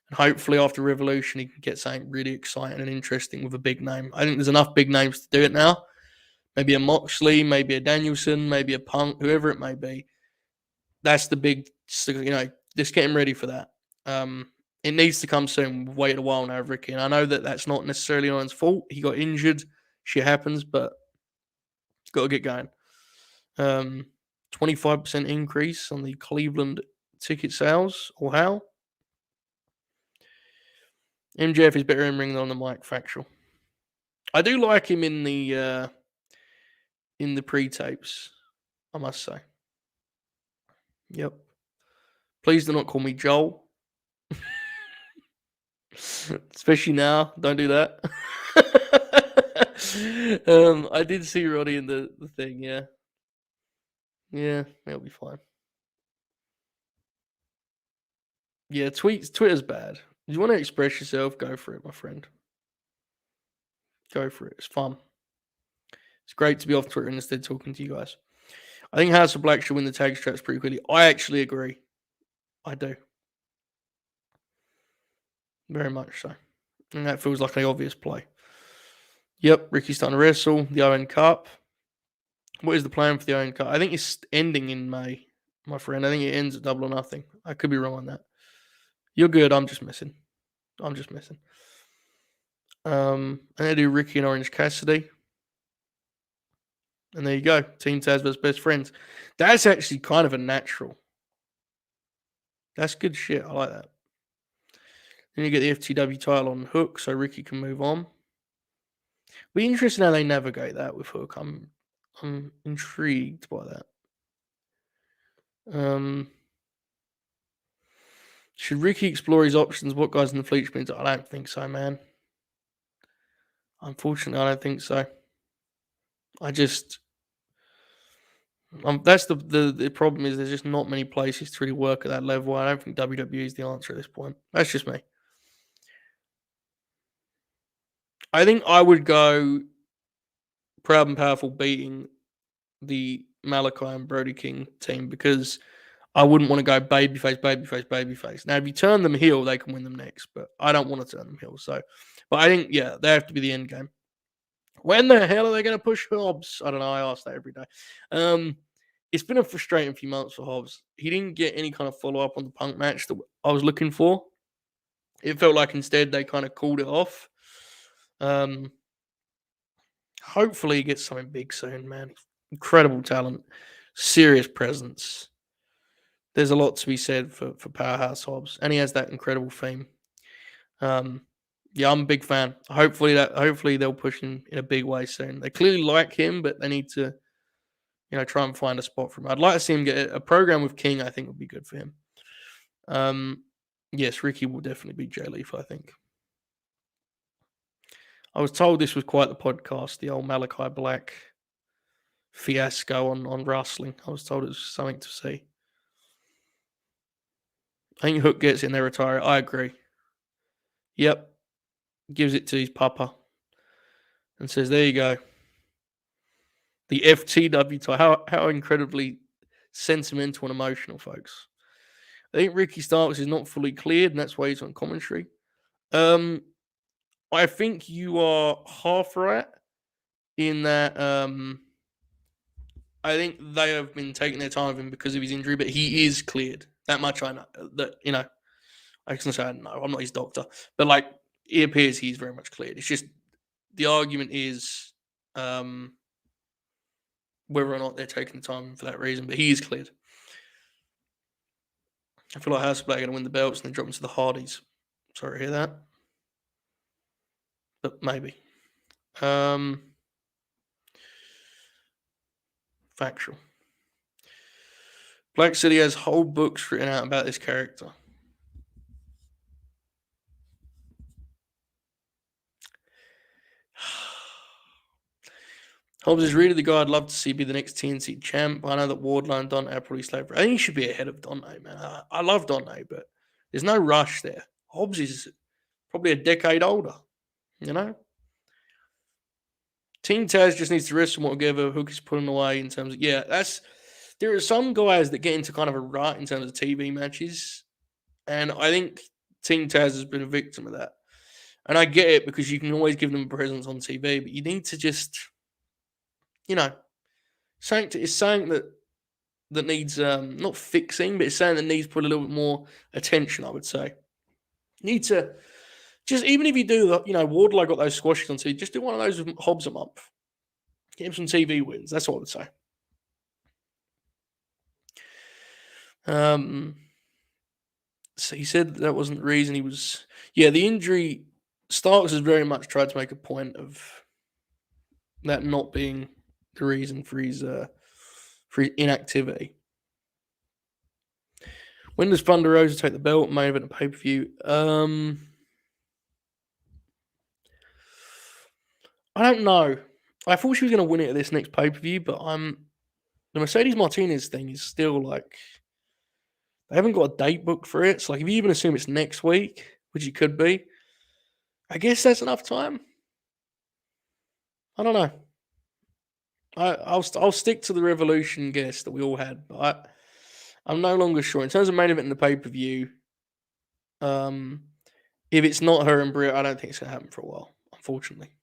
And hopefully after Revolution, he can get something really exciting and interesting with a big name. I think there's enough big names to do it now. Maybe a Moxley, maybe a Danielson, maybe a Punk, whoever it may be. That's the big, you know, just get him ready for that. It needs to come soon. We've waited a while now, Ricky. And I know that that's not necessarily on his fault. He got injured. Shit happens, but it's got to get going. 25% increase on the Cleveland ticket sales, or how? MJF is better in ring than on the mic, factual. I do like him in the pre-tapes, I must say. Yep. Please do not call me Joel. Especially now. Don't do that. I did see Roddy in the thing, yeah. Yeah, that'll be fine. Yeah, Twitter's bad. If you want to express yourself, go for it, my friend. Go for it. It's fun. It's great to be off Twitter and instead talking to you guys. I think House of Black should win the tag straps pretty quickly. I actually agree. I do. Very much so. And that feels like an obvious play. Yep, Ricky's starting to wrestle. The Owen Cup. What is the plan for the Owen Cup? I think it's ending in May, my friend. I think it ends at Double or Nothing. I could be wrong on that. You're good. I'm just messing. And they do Ricky and Orange Cassidy. And there you go. Team Taz versus Best Friends. That's actually kind of a natural. That's good shit. I like that. Then you get the FTW title on Hook so Ricky can move on. Be interesting how they navigate that with Hook. I'm intrigued by that. Should Ricky explore his options? What guys in the fleet spins? I don't think so, man. Unfortunately, I don't think so. That's the problem is there's just not many places to really work at that level. I don't think WWE is the answer at this point. That's just me. I think I would go Proud and Powerful beating the Malachi and Brody King team because I wouldn't want to go babyface. Now, if you turn them heel, they can win them next, but I don't want to turn them heel. But I think, yeah, they have to be the end game. When the hell are they going to push Hobbs? I don't know. I ask that every day. It's been a frustrating few months for Hobbs. He didn't get any kind of follow-up on the Punk match that I was looking for. It felt like instead they kind of called it off. Hopefully he gets something big soon, man. Incredible talent. Serious presence. There's a lot to be said for Powerhouse Hobbs. And he has that incredible theme. Yeah, I'm a big fan. Hopefully they'll push him in a big way soon. They clearly like him, but they need to, try and find a spot for him. I'd like to see him get a program with King. I think would be good for him. Yes, Ricky will definitely be Jay Leaf, I think. I was told this was quite the podcast, the old Malachi Black fiasco on wrestling. I was told it was something to see. I think Hook gets in there, retire. I agree. Yep. Gives it to his papa and says, there you go. The FTW title. How incredibly sentimental and emotional, folks. I think Ricky Starks is not fully cleared, and that's why he's on commentary. I think you are half right in that I think they have been taking their time with him because of his injury, but he is cleared. That much I know. I can say I don't know. I'm not his doctor. But, it appears he's very much cleared. It's just the argument is whether or not they're taking the time for that reason, but he is cleared. I feel like House of Black are going to win the belts and then drop into the Hardys. Sorry to hear that. But maybe. Factual. Black City has whole books written out about this character. Hobbs is really the guy I'd love to see be the next TNC champ. I know that Wardlow and Dante are probably slave. I think he should be ahead of Dante, man. I love Dante, but there's no rush there. Hobbs is probably a decade older, you know? Team Taz just needs to wrestle more together. Hook is pulling away in terms of, there are some guys that get into kind of a rut in terms of TV matches. And I think Team Taz has been a victim of that. And I get it because you can always give them a presence on TV, but you need to just, you know, it's saying that needs not fixing, but it's saying that needs put a little bit more attention. I would say need to just even if you do Wardlow got those squashes on TV, just do one of those with Hobbs a month. Get him some TV wins. That's what I would say. So he said that wasn't the reason he was. Yeah, the injury. Starks has very much tried to make a point of that not being the reason for his inactivity. When does Thunder Rosa take the belt? Main event and pay per view. I don't know. I thought she was going to win it at this next pay per view, but the Mercedes Martinez thing is still like they haven't got a date booked for it. So like if you even assume it's next week, which it could be, I guess that's enough time. I don't know. I'll stick to the Revolution guess that we all had, but I'm no longer sure in terms of main event and the pay per view. If it's not her and Britt, I don't think it's going to happen for a while, unfortunately.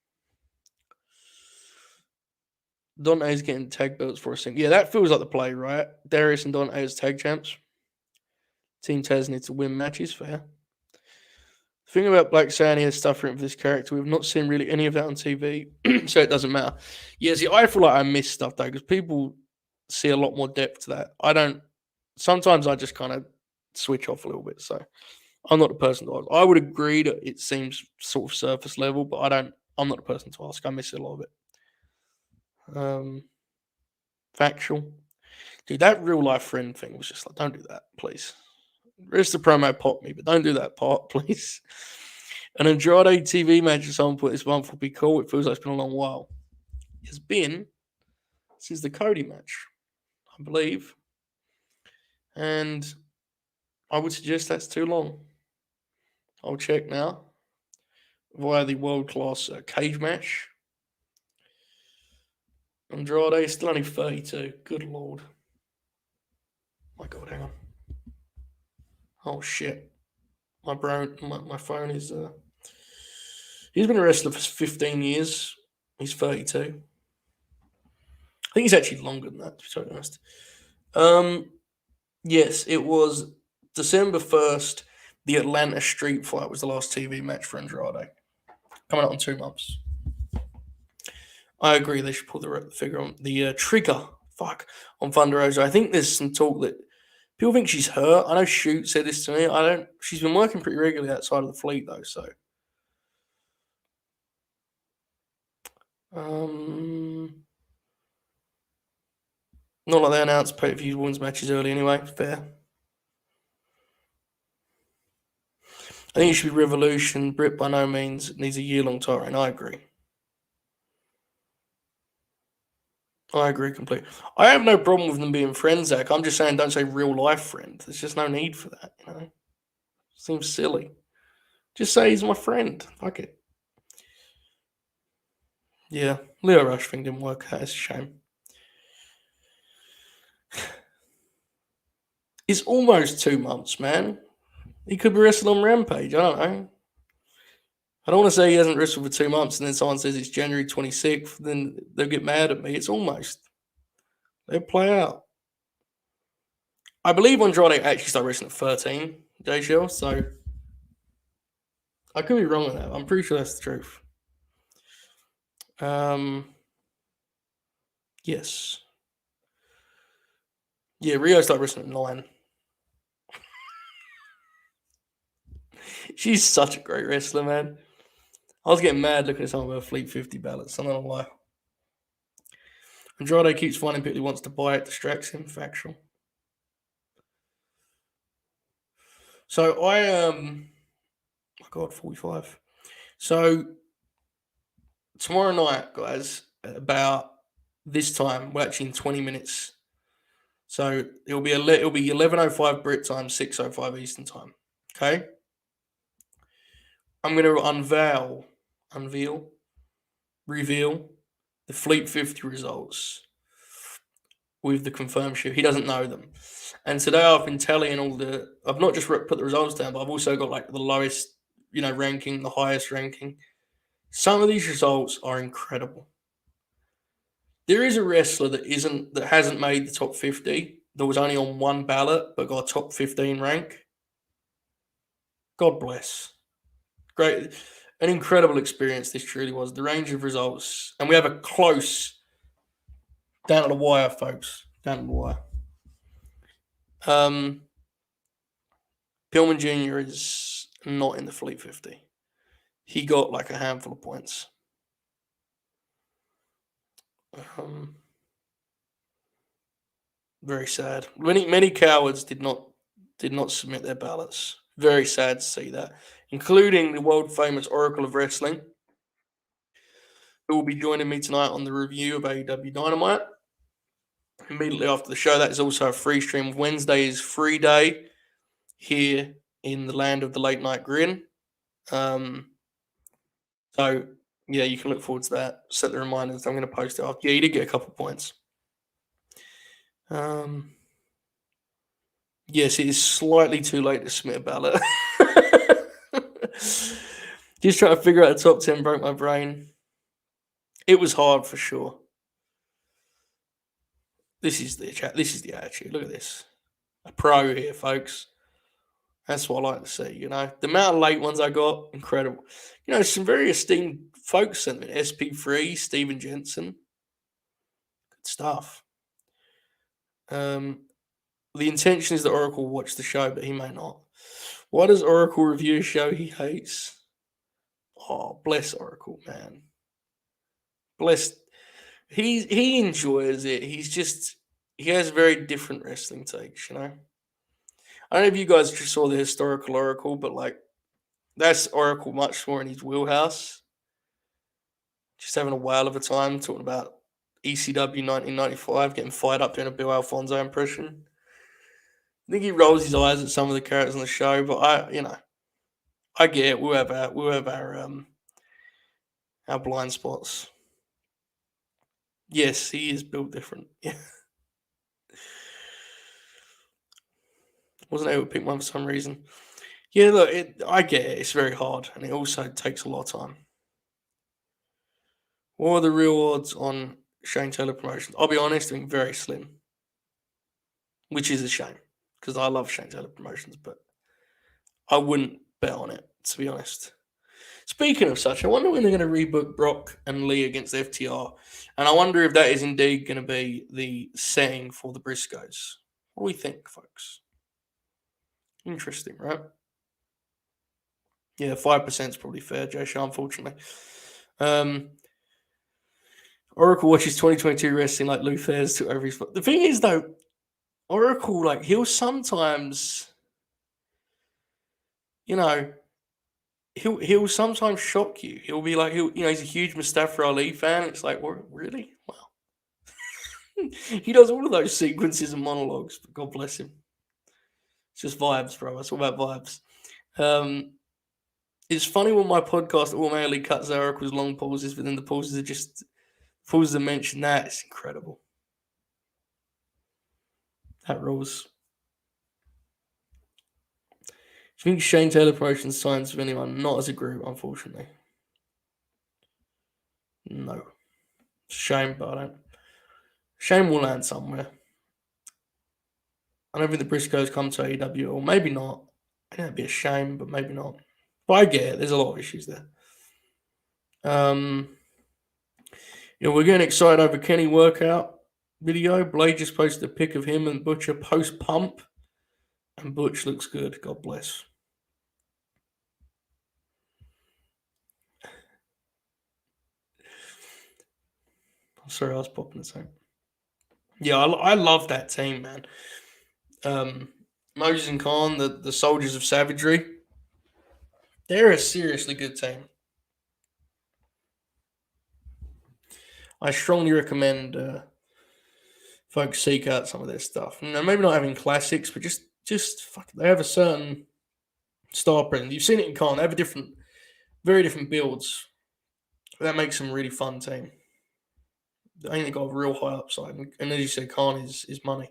Dante's getting tag belts for a second. Yeah, that feels like the play, right? Darius and Dante as tag champs. Team Taz needs to win matches, fair. The thing about Black saying he has stuff written for this character, we've not seen really any of that on TV, so it doesn't matter. Yeah, see, I feel like I miss stuff though, because people see a lot more depth to that. I don't. Sometimes I just kind of switch off a little bit, so I'm not the person to ask. I would agree that it seems sort of surface level, but I'm not the person to ask. I miss a lot of it. Factual. Dude, that real life friend thing was just like, don't do that, please. Rest the promo pop me, but don't do that part, please. An Andrade TV match at some point this month will be cool. It feels like it's been a long while. It's been since the Cody match, I believe. And I would suggest that's too long. I'll check now via the world-class cage match. Andrade is still only 32. Good lord. My god, hang on. Oh shit. My phone is he's been a wrestler for 15 years. He's 32. I think he's actually longer than that, to be totally honest. Yes, it was December 1st. The Atlanta Street Fight was the last TV match for Andrade. Coming up in 2 months. I agree they should pull the figure on the trigger. On Thunder Rosa. I think there's some talk that people think she's hurt. I know Shoot said this to me. She's been working pretty regularly outside of the fleet though, so. Not like they announced pay-per-view women's matches early anyway. Fair. I think it should be Revolution. Britt by no means needs a year-long title reign. I agree. I agree completely. I have no problem with them being friends, Zach. I'm just saying don't say real-life friend. There's just no need for that, you know? Seems silly. Just say he's my friend. Fuck it. Yeah, Leo Rush thing didn't work. That's a shame. It's almost 2 months, man. He could be wrestling on Rampage. I don't know. I don't want to say he hasn't wrestled for 2 months and then someone says it's January 26th, then they'll get mad at me. It's almost. They'll play out. I believe Andrade actually started wrestling at 13, JShell, so I could be wrong on that. I'm pretty sure that's the truth. Yes. Yeah, Rio started wrestling at 9. She's such a great wrestler, man. I was getting mad looking at some of her Fleet 50 ballots. I'm not gonna lie. Andrade keeps finding people he wants to buy. It distracts him. Factual. So my God, 45. So tomorrow night, guys, about This time we're actually in 20 minutes. So it'll be 11:05 Brit time, 6:05 Eastern time. Okay? I'm going to unveil, reveal the Fleet 50 results with the confirmed shoe. He doesn't know them. And today I've been tallying I've not just put the results down, but I've also got like the lowest, ranking, the highest ranking. Some of these results are incredible. There is a wrestler that hasn't made the top 50, that was only on one ballot, but got a top 15 rank. God bless. Great. An incredible experience this truly was. The range of results. And we have a close down to the wire, folks. Down to the wire. Pillman Jr. is not in the Fleet 50. He got like a handful of points. Very sad. Many cowards did not submit their ballots. Very sad to see that, including the world famous Oracle of Wrestling, who will be joining me tonight on the review of AEW Dynamite. Immediately after the show, that is also a free stream. Wednesday is free day here in the land of the late night Grin. So yeah, you can look forward to that. Set the reminders. I'm going to post it after. Yeah, you did get a couple of points. Yes, it is slightly too late to submit a ballot. Just trying to figure out the top 10 broke my brain. It was hard for sure. This is the chat. This is the attitude. Look at this. A pro here, folks. That's what I like to see. The amount of late ones I got, incredible. Some very esteemed folks sent me. SP3, Steven Jensen. Good stuff. The intention is that Oracle will watch the show, but he may not. Why does Oracle review a show he hates? Oh, bless Oracle, man. Bless. He enjoys it. He has very different wrestling takes, I don't know if you guys just saw the historical Oracle, but like that's Oracle much more in his wheelhouse. Just having a whale of a time talking about ECW 1995, getting fired up doing a Bill Alfonso impression. I think he rolls his eyes at some of the characters on the show, but I get it. We'll have our blind spots. Yes, he is built different. Yeah. Wasn't able to pick one for some reason. Yeah, look, I get it. It's very hard, and it also takes a lot of time. What are the real odds on Shane Taylor Promotions? I'll be honest, I think very slim, which is a shame because I love Shane Taylor Promotions, but I wouldn't bet on it, to be honest. Speaking of such, I wonder when they're going to rebook Brock and Lee against FTR, and I wonder if that is indeed going to be the setting for the Briscoes. What do we think, folks? Interesting, right? Yeah, 5% is probably fair, Jay Shaw, unfortunately. Oracle watches 2022 wrestling like Lou Thesz took over his spot. The thing is, though, Oracle, like, he'll sometimes, he'll sometimes shock you. He'll be like, he's a huge Mustafa Ali fan. It's like, well, really? Wow. He does all of those sequences and monologues, but God bless him. It's just vibes, bro. It's all about vibes. It's funny when my podcast automatically cuts Oracle's long pauses, but then the pauses are just pauses to mention that. It's incredible. That rules. Do you think Shane Taylor Promotions signs with anyone? Not as a group, unfortunately. No. Shame, but I don't. Shane will land somewhere. I don't think the Briscoes come to AEW, or maybe not. I think that'd be a shame, but maybe not. But I get it. There's a lot of issues there. We're getting excited over Kenny workout video. Blade just posted a pic of him and Butcher post pump, and Butch looks good. God bless. Sorry, I was popping the same. Yeah, I love that team, man. Moses and Khan, the Soldiers of Savagery, they're a seriously good team. I strongly recommend folks seek out some of their stuff. Maybe not having classics, but just fuck, they have a certain star presence. You've seen it in Khan. They have very different builds. That makes them a really fun team. I think they got a real high upside, and as you said, Khan is money.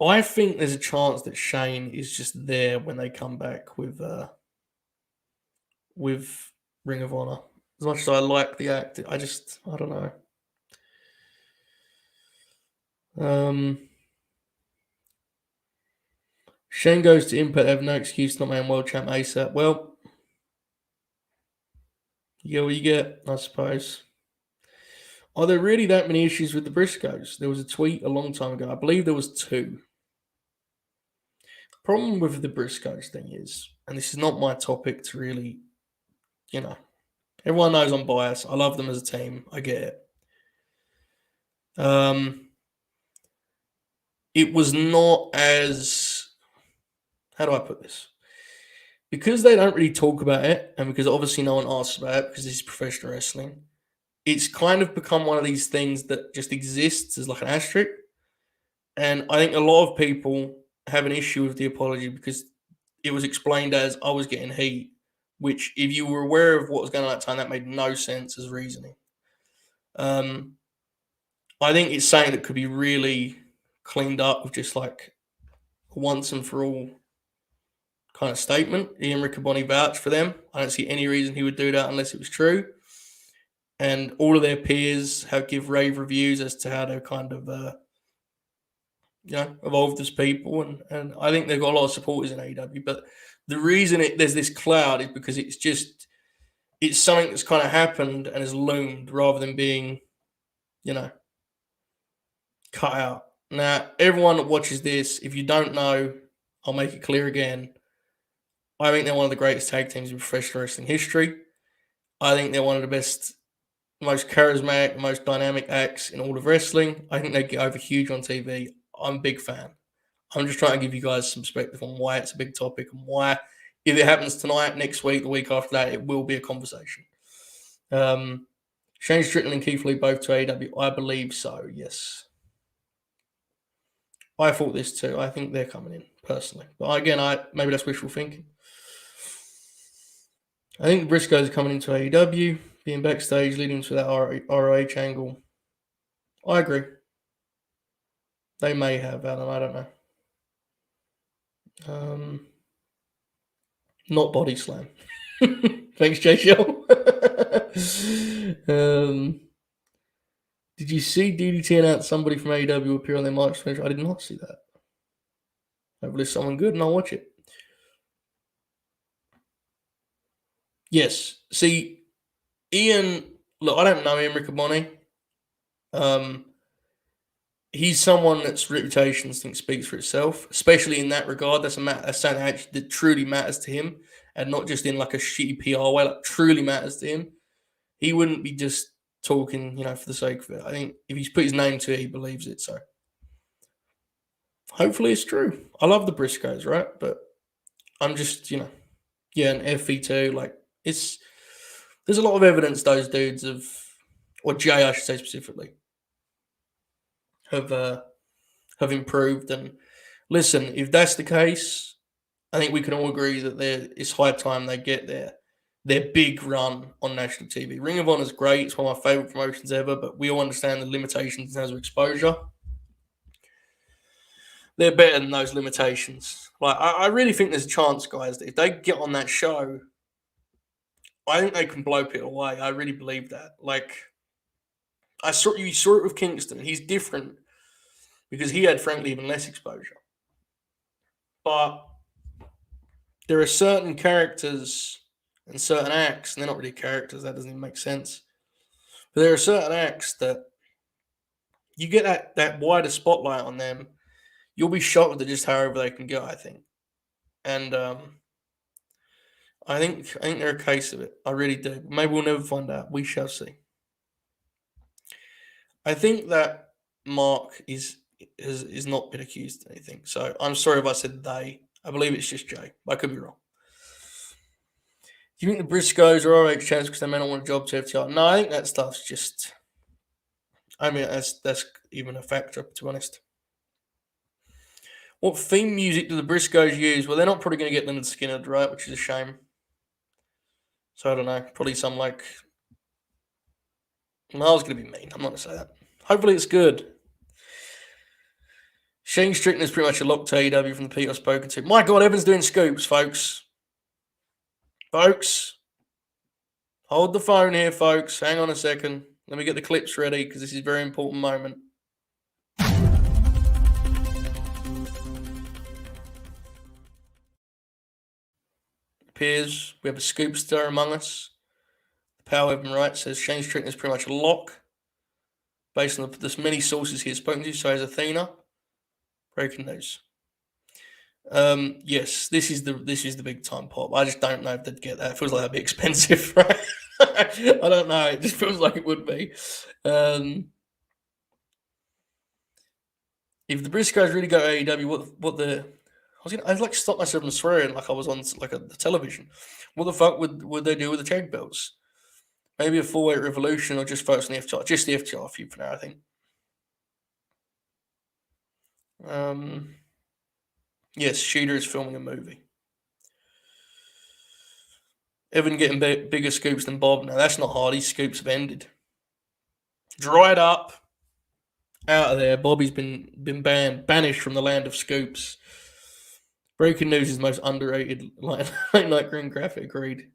I think there's a chance that Shane is just there when they come back with Ring of Honor. As much as I like the act, I don't know. Shane goes to Impact. They have no excuse not making world champ ASAP. Well, you get what you get, I suppose. Are there really that many issues with the Briscoes? There was a tweet a long time ago. I believe there was two. The problem with the Briscoes thing is, and this is not my topic to really, everyone knows I'm biased. I love them as a team. I get it. It was not as, how do I put this? Because they don't really talk about it, and because obviously no one asks about it because this is professional wrestling, it's kind of become one of these things that just exists as like an asterisk. And I think a lot of people have an issue with the apology because it was explained as I was getting heat, which, if you were aware of what was going on at that time, that made no sense as reasoning. I think it's something that could be really cleaned up with just like a once and for all kind of statement. Ian Riccaboni vouched for them. I don't see any reason he would do that unless it was true. And all of their peers give rave reviews as to how they're kind of evolved as people, and I think they've got a lot of supporters in AEW. But the reason there's this cloud is because it's something that's kind of happened and has loomed rather than being, cut out. Now, everyone that watches this, if you don't know, I'll make it clear again. I think they're one of the greatest tag teams in professional wrestling history. I think they're one of the best, most charismatic, most dynamic acts in all of wrestling. I think they get over huge on TV. I'm a big fan. I'm just trying to give you guys some perspective on why it's a big topic and why, if it happens tonight, next week, the week after that, it will be a conversation. Shane Strickland and Keith Lee both to AEW. I believe so, yes. I thought this too. I think they're coming in, personally. But again, maybe that's wishful thinking. I think the Briscoes are coming into AEW, being backstage, leading to that ROH angle. I agree. They may have, Alan. I don't know. Not body slam. Thanks, JCL. Did you see DDT announce somebody from AEW appear on their March finish? I did not see that. Hopefully it's someone good and I'll watch it. Yes. See, Ian, look, I don't know Ian Riccaboni. He's someone that's reputation speaks for itself, especially in that regard. That's something that truly matters to him, and not just in like a shitty PR way. Like, truly matters to him. He wouldn't be just talking, for the sake of it. I think if he's put his name to it, he believes it. So hopefully it's true. I love the Briscoes, right? But I'm just, and FE2, like, there's a lot of evidence those dudes or Jay, I should say specifically, have improved. And listen, if that's the case, I think we can all agree that it's high time they get their big run on national TV. Ring of Honor is great; it's one of my favorite promotions ever. But we all understand the limitations in terms of exposure. They're better than those limitations. Like, I really think there's a chance, guys, that if they get on that show, I think they can blow it away. I really believe that. Like, you saw it with Kingston. He's different because he had, frankly, even less exposure. But there are certain characters and certain acts, and they're not really characters, that doesn't even make sense. But there are certain acts that you get that wider spotlight on them, you'll be shocked at just however they can go, I think. And I think they're a case of it. I really do. Maybe we'll never find out. We shall see. I think that Mark is not been accused of anything. So I'm sorry if I said they. I believe it's just Jay. I could be wrong. Do you think the Briscoes are RH champs because they may not want a job to FTR? No, I think that stuff's just. I mean, that's even a factor, to be honest. What theme music do the Briscoes use? Well, they're not probably going to get Leonard Skinner, right? Which is a shame. So I don't know. Probably some like. Well, I was going to be mean. I'm not going to say that. Hopefully it's good. Shane Strickland is pretty much a lock to AEW from the people I've spoken to. My God, Evan's doing scoops, folks. Folks. Hold the phone here, folks. Hang on a second. Let me get the clips ready because this is a very important moment. Appears we have a scoop stir among us. Power Evan Wright says Shane Strickland is pretty much a lock based on the many sources he has spoken to. So is Athena. Breaking news. Yes, this is the big time pop. I just don't know if they'd get that. It feels like that'd be expensive, right? I don't know. It just feels like it would be. If the Briscoes really go to AEW, I'd like to stop myself from swearing like I was on the television. What the fuck would they do with the tag belts? Maybe a full-weight revolution or just focus on the FTR. Just the FTR feud for now, I think. Yes, Shooter is filming a movie. Evan getting bigger scoops than Bob. No, that's not hard. These scoops have ended. Dried up. Out of there. Bobby's been banished from the land of scoops. Breaking news is the most underrated late night Grin graphic. Agreed.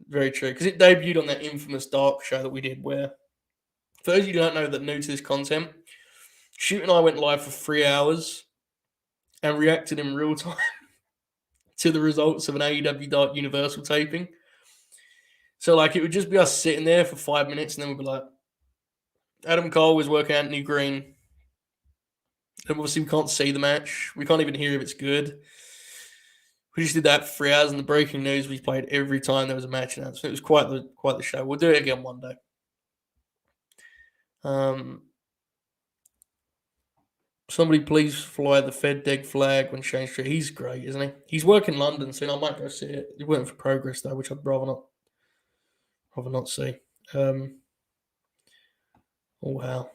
Very true. Because it debuted on that infamous Dark show that we did where, for those of you who don't know that new to this content, Shoot and I went live for 3 hours and reacted in real time to the results of an AEW Dark Universal taping. So, like, it would just be us sitting there for 5 minutes and then we'd be like, Adam Cole was working Anthony Green. And obviously we can't see the match. We can't even hear if it's good. We just did that for 3 hours, and the breaking news we played every time there was a match announcement. It was quite the show. We'll do it again one day. Somebody please fly the Fed Deg flag when Shane Street. He's great, isn't he? He's working London soon. I might go see it. He's working for Progress though, which I'd rather not see. Oh wow.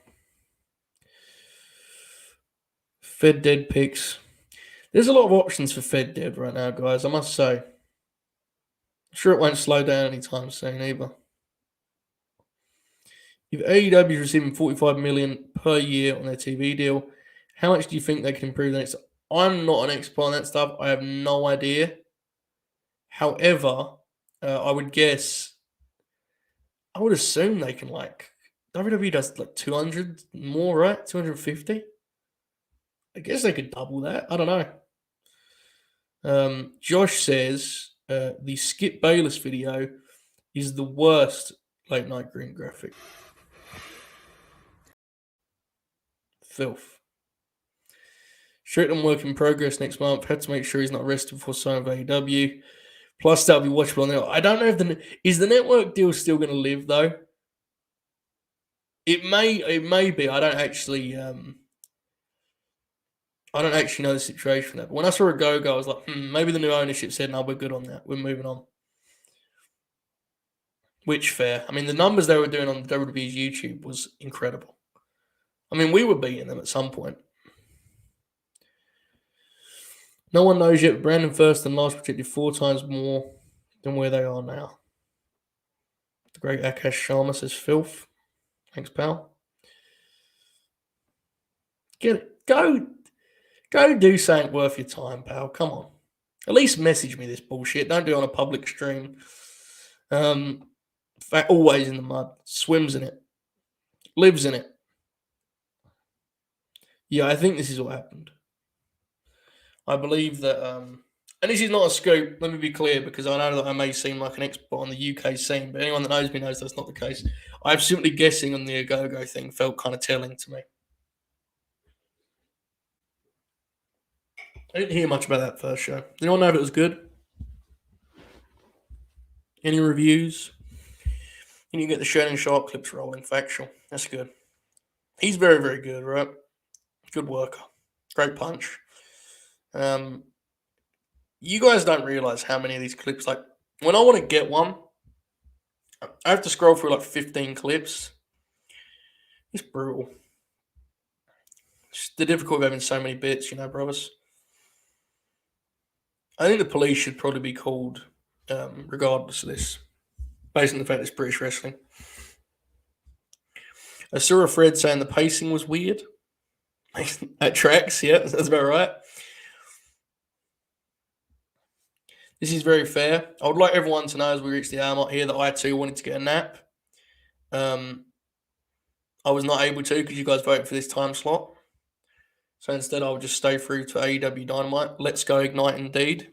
Fed Dead picks. There's a lot of options for Fed Dead right now, guys, I must say. I'm sure it won't slow down anytime soon either. If AEW is receiving $45 million per year on their TV deal, how much do you think they can improve the next? I'm not an expert on that stuff. I have no idea. However, I would assume they can WWE does like 200 more, right? 250? I guess they could double that. I don't know. Josh says the Skip Bayless video is the worst late night Grin graphic. Filth. Strickland work in progress next month. Had to make sure he's not arrested before signing of AEW. Plus, that'll be watchable on there. I don't know if the network deal still going to live though. It may be. I don't actually know the situation for that. But when I saw a go, I was like, maybe the new ownership said, no, we're good on that. We're moving on. Which fair. I mean, the numbers they were doing on WWE's YouTube was incredible. I mean, we were beating them at some point. No one knows yet, but Brandon first and last projected 4 times more than where they are now. The great Akash Sharma says, filth. Thanks, pal. Get it. Go do something worth your time, pal. Come on. At least message me this bullshit. Don't do it on a public stream. Always in the mud. Swims in it. Lives in it. Yeah, I think this is what happened. I believe that, and this is not a scoop, let me be clear, because I know that I may seem like an expert on the UK scene, but anyone that knows me knows that's not the case. I'm simply guessing on the Agogo thing felt kind of telling to me. I didn't hear much about that first show. Did anyone know if it was good? Any reviews? And you get the Shannon Sharp clips rolling, factual. That's good. He's very, very good, right? Good worker. Great punch. You guys don't realize how many of these clips, like when I want to get one, I have to scroll through like 15 clips. It's brutal. It's the difficulty of having so many bits, brothers. I think the police should probably be called, regardless of this, based on the fact it's British wrestling. I saw a thread saying the pacing was weird. At tracks, yeah, that's about right. This is very fair. I would like everyone to know as we reach the hour mark here that I too wanted to get a nap. I was not able to because you guys voted for this time slot. So instead, I'll just stay through to AEW Dynamite. Let's go Ignite indeed.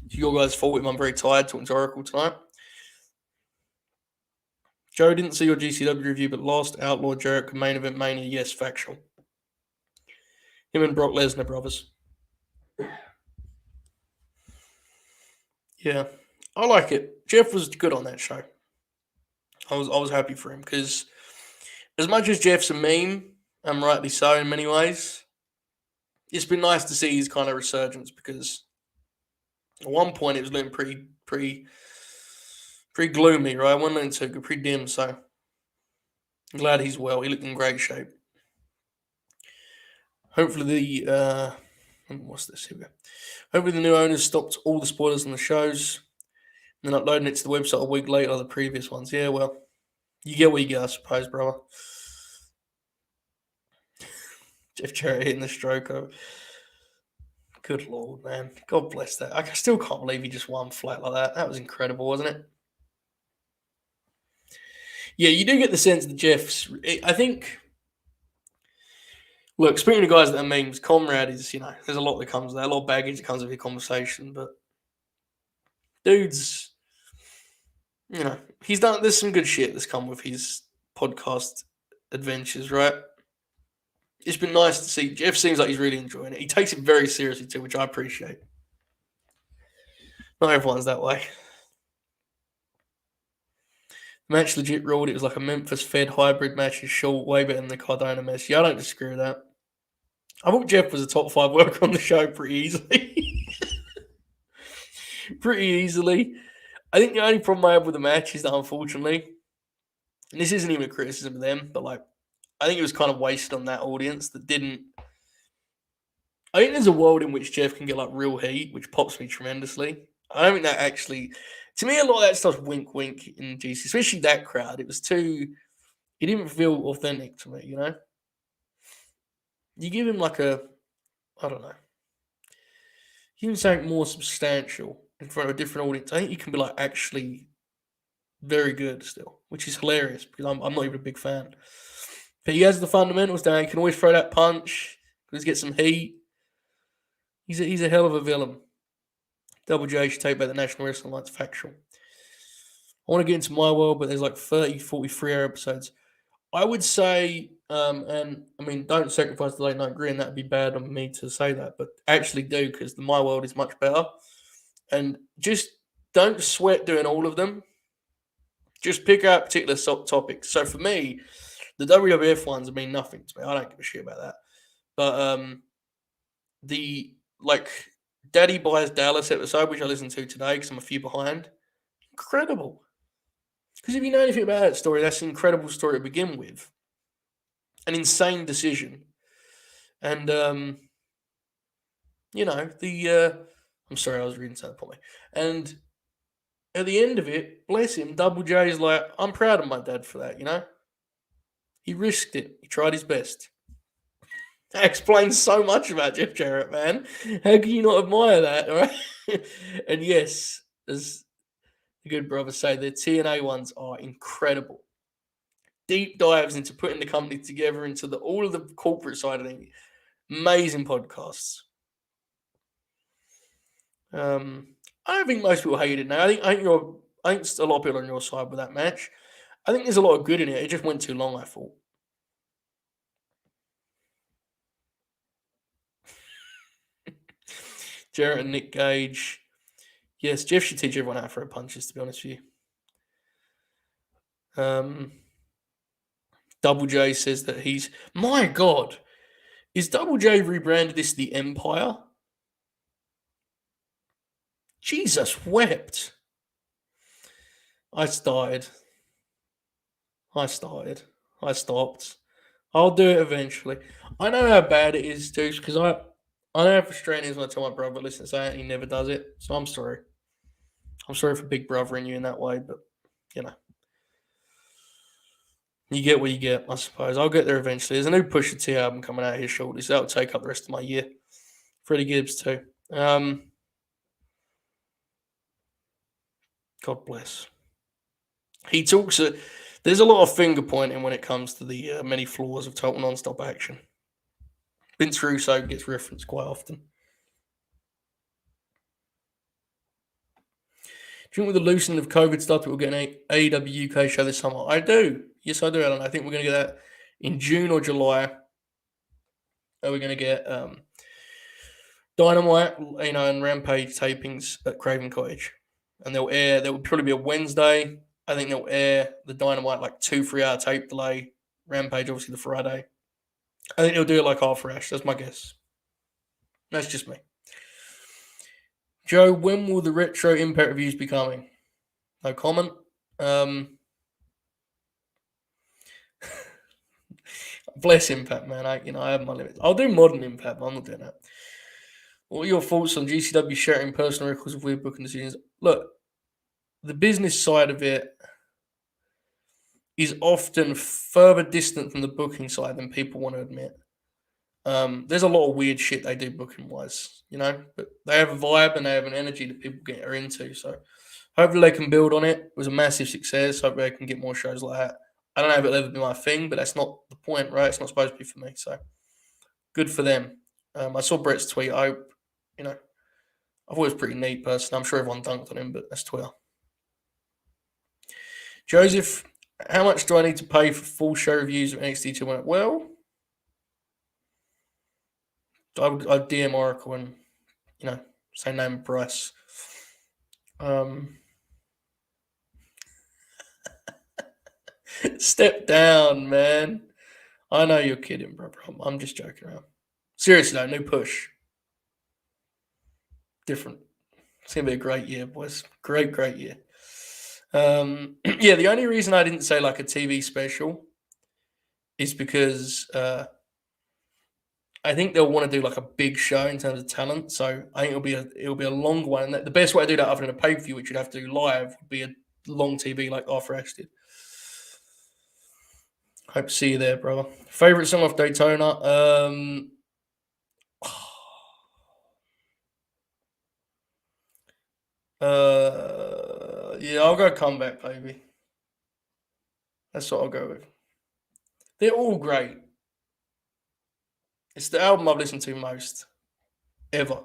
You guys' fault if I'm very tired talking to Oracle tonight. Joe didn't see your GCW review, but lost Outlaw Jericho main event Mania. Yes, factual. Him and Brock Lesnar, brothers. Yeah, I like it. Jeff was good on that show. I was happy for him because as much as Jeff's a meme, and rightly so in many ways, it's been nice to see his kind of resurgence because at one point it was looking pretty gloomy, right? It wasn't looking too good, pretty dim. So I'm glad he's well. He looked in great shape. Hopefully what's this? Here we go. Hopefully the new owners stopped all the spoilers on the shows and then uploading it to the website a week later like the previous ones. Yeah, well, you get what you get, I suppose, brother. Jeff Jarrett hitting the stroke over. Good Lord, man. God bless that. I still can't believe he just won flat like that. That was incredible, wasn't it? Yeah, you do get the sense that Jeff's... I think... Look, speaking of guys that are memes, Comrade is, there's a lot that comes with that. A lot of baggage that comes with your conversation, but... Dude's... he's done... There's some good shit that's come with his podcast adventures, right? It's been nice to see. Jeff seems like he's really enjoying it. He takes it very seriously too, which I appreciate. Not everyone's that way. The match legit ruled. It was like a Memphis-fed hybrid match. Is short, way better than the Cardona mess. Yeah, I don't disagree with that. I thought Jeff was a top 5 worker on the show pretty easily. Pretty easily. I think the only problem I have with the match is that unfortunately, and this isn't even a criticism of them, but I think it was kind of wasted on that audience that didn't. I think there's a world in which Jeff can get real heat, which pops me tremendously. I don't think that actually, to me, a lot of that stuff's wink in GC, especially that crowd. It was too, it didn't feel authentic to me, You give him I don't know, give him something more substantial in front of a different audience. I think you can be actually very good still, which is hilarious because I'm not even a big fan. But he has the fundamentals down. He can always throw that punch. Always get some heat. He's a hell of a villain. Double J should take back the National Wrestling Alliance factual. I want to get into my world, but there's 30, 43 episodes. I would say, and I mean, don't sacrifice the late night Grin. That'd be bad on me to say that, but actually do because the My World is much better. And just don't sweat doing all of them. Just pick out particular topics. So for me, the WWF ones mean nothing to me. I don't give a shit about that. But the Daddy Buys Dallas episode, which I listened to today because I'm a few behind, incredible. Because if you know anything about that story, that's an incredible story to begin with. An insane decision. And, I'm sorry, I was reading something for me. And at the end of it, bless him, Double J is I'm proud of my dad for that, He risked it. He tried his best. That explains so much about Jeff Jarrett, man. How can you not admire that, all right? And yes, as the good brothers say, the TNA ones are incredible. Deep dives into putting the company together, into all of the corporate side of things. Amazing podcasts. I don't think most people hate it now. I think a lot of people are on your side with that match. I think there's a lot of good in it. It just went too long, I thought. Jarrett and Nick Gage. Yes, Jeff should teach everyone how to throw punches, to be honest with you. Double J says that he's... My God! Is Double J rebranded this the Empire? Jesus wept. I started. I started. I stopped. I'll do it eventually. I know how bad it is, too, because I know how frustrating it is when I tell my brother, listen, say it, and he never does it. So I'm sorry. I'm sorry for big brothering you in that way, but, you know, you get what you get, I suppose. I'll get there eventually. There's a new Pusha T album coming out here shortly, so that'll take up the rest of my year. Freddie Gibbs, too. God bless. He talks. There's a lot of finger pointing when it comes to the many flaws of total non-stop action. Vince Russo gets referenced quite often. Do you think with the loosening of COVID stuff that we'll get an AEW UK show this summer? I do. Yes, I do, Alan. I think we're going to get that in June or July. We're going to get Dynamite, and Rampage tapings at Craven Cottage. And they'll air, there will probably be a Wednesday. I think they'll air the Dynamite like 2-3 hour tape delay. Rampage, obviously, the Friday. I think they'll do it like half Ash. That's my guess. That's just me. Joe, when will the retro Impact reviews be coming? No comment. Bless Impact, man. I have my limits. I'll do modern Impact, but I'm not doing that. What are your thoughts on GCW sharing personal records of weird booking decisions? Look, the business side of it is often further distant from the booking side than people want to admit. There's a lot of weird shit they do booking wise, but they have a vibe and they have an energy that people are into. So hopefully they can build on it. It was a massive success. Hopefully they can get more shows like that. I don't know if it'll ever be my thing, but that's not the point, right? It's not supposed to be for me. So good for them. I saw Brett's tweet. I thought it was pretty neat person. I'm sure everyone dunked on him, but that's Twitter. Joseph, how much do I need to pay for full show reviews of NXT 2? Well, I'd DM Oracle and, say name and price. Step down, man. I know you're kidding, bro. I'm just joking around. Seriously, though, new push. Different. It's going to be a great year, boys. Great year. Yeah, the only reason I didn't say like a TV special is because I think they'll want to do like a big show in terms of talent. So I think it'll be a long one. And the best way to do that, other than a pay-per-view, which you'd have to do live, would be a long TV like Arthur Ashe did. Hope to see you there, brother. Favorite song off Daytona? Yeah, I'll go Comeback, baby. That's what I'll go with. They're all great. It's the album I've listened to most ever,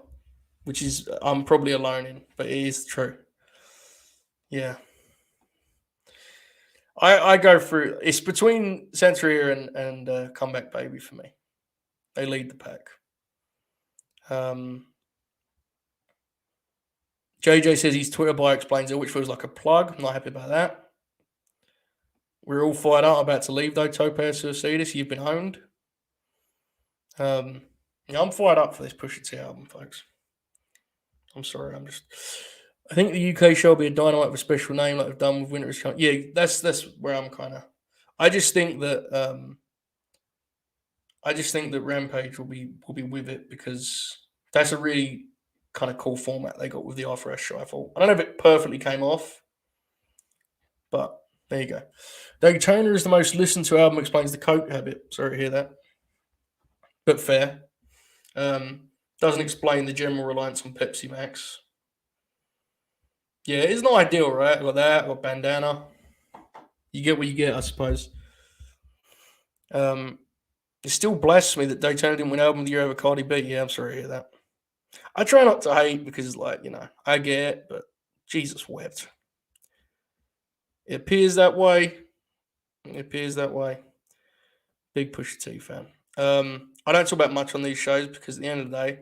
which is I'm probably alone in, but it is true. Yeah. I go through. It's between Santeria and Comeback Baby for me. They lead the pack. JJ says his Twitter bio explains it, which feels like a plug. I'm not happy about that. We're all fired up. about to leave though. Topaz Suicidus, you've been owned. I'm fired up for this Pusha T album, folks. I'm sorry. I think the UK show will be a Dynamite with a special name like we've done with Winter is Coming. Yeah, that's where I'm kind of. I just think that Rampage will be with it because that's a really kind of cool format they got with the Arthur Ashe show. I thought. I don't know if it perfectly came off, but there you go. Daytona is the most listened to album. Explains the coke habit. Sorry to hear that, but fair. Doesn't explain the general reliance on Pepsi Max. Yeah, it's not ideal, right? Got that, got bandana. You get what you get, I suppose. It still blasts me that Daytona didn't win album of the year over Cardi B. Yeah, I'm sorry to hear that. I try not to hate because, I get it, but Jesus wept. It appears that way. Big Pusha T fan. I don't talk about much on these shows because at the end of the day,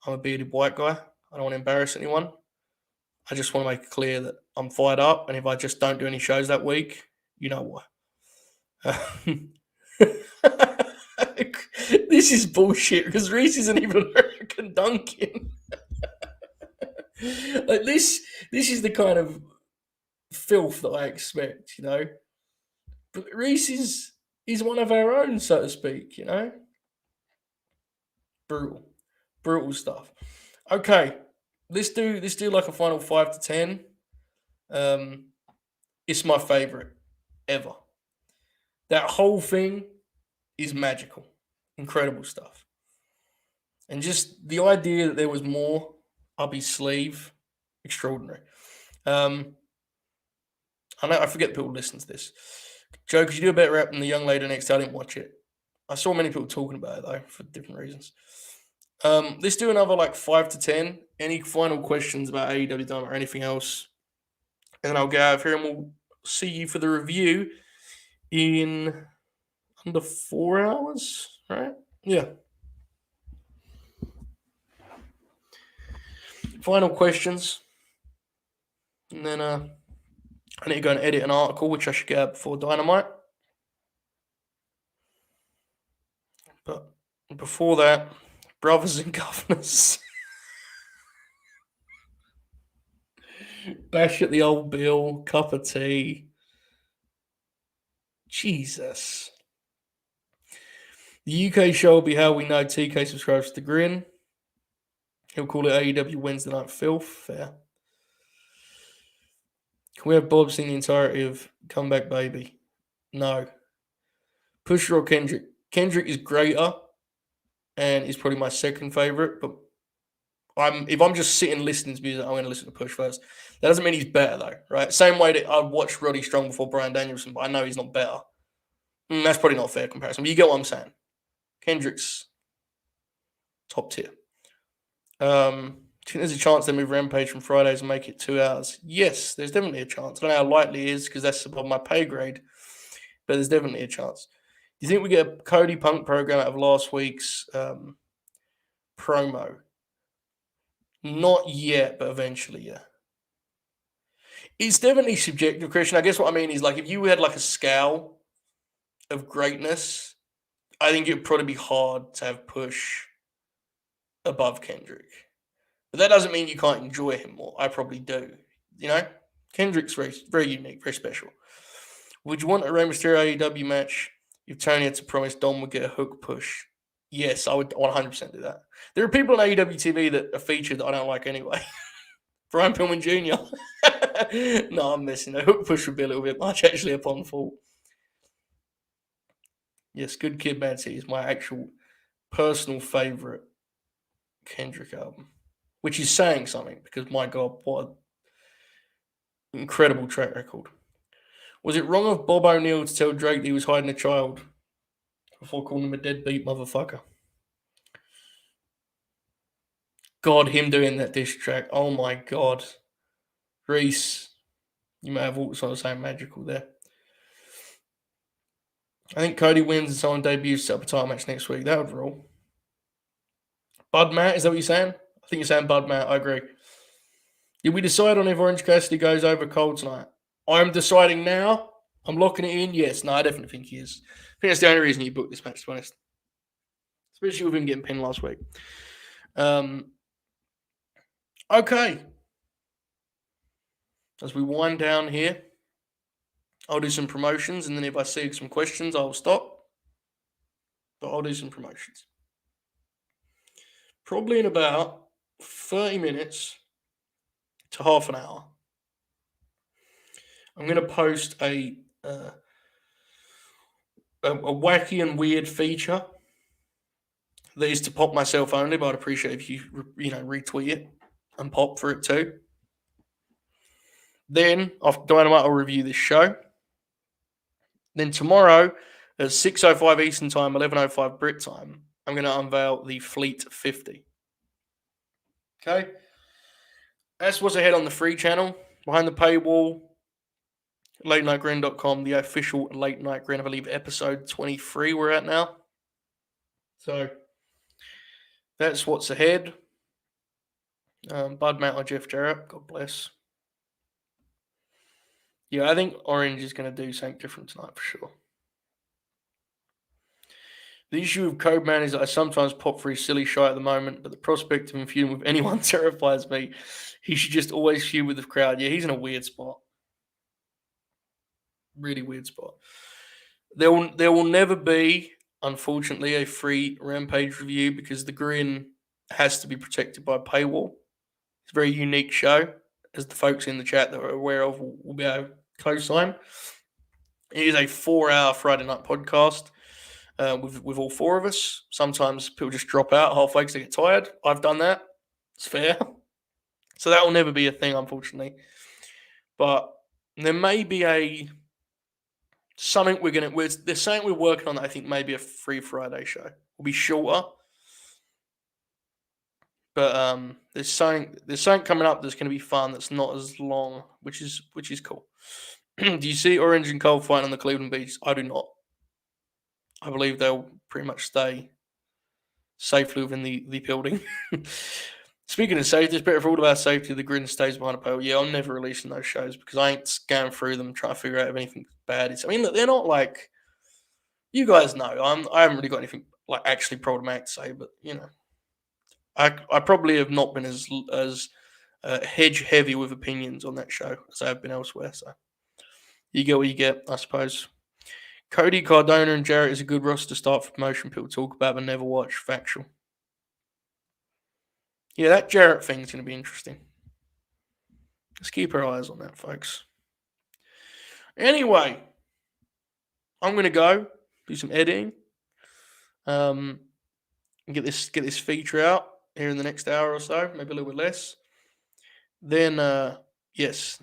I'm a bearded white guy. I don't want to embarrass anyone. I just want to make it clear that I'm fired up, and if I just don't do any shows that week, you know why. This is bullshit because Reese isn't even American Duncan. Like this is the kind of filth that I expect, you know. But Reese is one of our own, so to speak, you know. Brutal, brutal stuff. Okay, let's do like a final 5 to 10. Um, it's my favorite ever. That whole thing is magical, incredible stuff, and just the idea that there was more up his sleeve, extraordinary. Um, I know I forget people listen to this. Joe, could you do a better rap than the young lady next? I didn't watch it. I saw many people talking about it though for different reasons. Let's do another like 5 to 10. Any final questions about AEW Dynamite or anything else? And then I'll get out of here and we'll see you for the review in under 4 hours, right? Yeah. Final questions. And then I need to go and edit an article, which I should get out before Dynamite. But before that, brothers and governors. Bash at the old Bill, cup of tea. Jesus. The UK show will be how we know TK subscribes to Grin. He'll call it AEW Wednesday Night Filth. Fair. Can we have Bob sing the entirety of Comeback Baby? No. Pusher or Kendrick? Kendrick is greater and is probably my second favourite, but if I'm just sitting listening to music, I'm going to listen to Push first. That doesn't mean he's better though, right? Same way that I'd watch Roddy Strong before Bryan Danielson, but I know he's not better. That's probably not a fair comparison, but you get what I'm saying. Kendrick's top tier. Do you think there's a chance they move Rampage from Fridays and make it 2 hours? Yes, there's definitely a chance. I don't know how likely it is because that's above my pay grade, but there's definitely a chance. Do you think we get a Cody Punk program out of last week's promo? Not yet, but eventually, yeah. It's definitely subjective, Christian. I guess what I mean is like if you had like a scale of greatness, I think it'd probably be hard to have Push above Kendrick. But that doesn't mean you can't enjoy him more. I probably do. You know? Kendrick's very, very unique, very special. Would you want a Rey Mysterio AEW match if Tony had to promise Dom would get a hook push? Yes, I would 100% do that. There are people on AEW TV that are featured that I don't like anyway. Brian Pillman Jr. No, I'm missing. A hook push would be a little bit much, actually, upon fault. Yes, Good Kid, Mad City is my actual personal favourite Kendrick album, which is saying something because, my God, what an incredible track record. Was it wrong of Bob O'Neill to tell Drake that he was hiding a child before calling him a deadbeat motherfucker? God, him doing that diss track. Oh my God. Reese, you may have also saying magical there. I think Cody wins and someone debuts set up a title match next week. That would rule. Bud Matt, is that what you're saying? I think you're saying Bud Matt. I agree. Did we decide on if Orange Cassidy goes over Cole tonight? I'm deciding now. I'm locking it in. Yes. No, I definitely think he is. I think that's the only reason you booked this match, to be honest. Especially with him getting pinned last week. Okay. As we wind down here, I'll do some promotions, and then if I see some questions, I'll stop. But I'll do some promotions. Probably in about 30 minutes to half an hour, I'm going to post a wacky and weird feature that is to pop myself only, but I'd appreciate if you retweet it and pop for it too. Then after Dynamite, I'll review this show. Then tomorrow at 6:05 Eastern Time, 11:05 Brit Time, I'm going to unveil the Fleet 50. Okay? That's what's ahead on the free channel. Behind the paywall, latenightgrin.com, the official Late Night Grin, I believe episode 23 we're at now. So that's what's ahead. Bud Matt or Jeff Jarrett, God bless. Yeah, I think Orange is going to do something different tonight for sure. The issue with Code Man is that I sometimes pop for his silly shite at the moment, but the prospect of him feuding with anyone terrifies me. He should just always feud with the crowd. Yeah, he's in a weird spot. Really weird spot. There will never be, unfortunately, a free Rampage review because the Grin has to be protected by a paywall. It's a very unique show, as the folks in the chat that are aware of will be able to co-sign. It is a 4-hour Friday night podcast with all four of us. Sometimes people just drop out halfway because they get tired. I've done that. It's fair. So that will never be a thing, unfortunately. But there may be something there's something we're working on that I think may be a free Friday show. It'll be shorter. But there's something coming up that's going to be fun. That's not as long, which is cool. Do you see Orange and Cold fighting on the Cleveland Beach? I do not. I believe they'll pretty much stay safely within the building. Speaking of safety, it's better for all about safety. The Grin stays behind a paywall. Yeah, I'm never releasing those shows because I ain't going through them trying to figure out if anything bad is. I mean, look, they're not like you guys know. I haven't really got anything like actually problematic to say, but you know, I probably have not been as hedge heavy with opinions on that show as I have been elsewhere. So you get what you get, I suppose. Cody, Cardona, and Jarrett is a good roster to start for promotion. People talk about but never watch. Factual. Yeah, that Jarrett thing's going to be interesting. Let's keep our eyes on that, folks. Anyway, I'm going to go do some editing. And get this feature out here in the next hour or so, maybe a little bit less. Then, yes,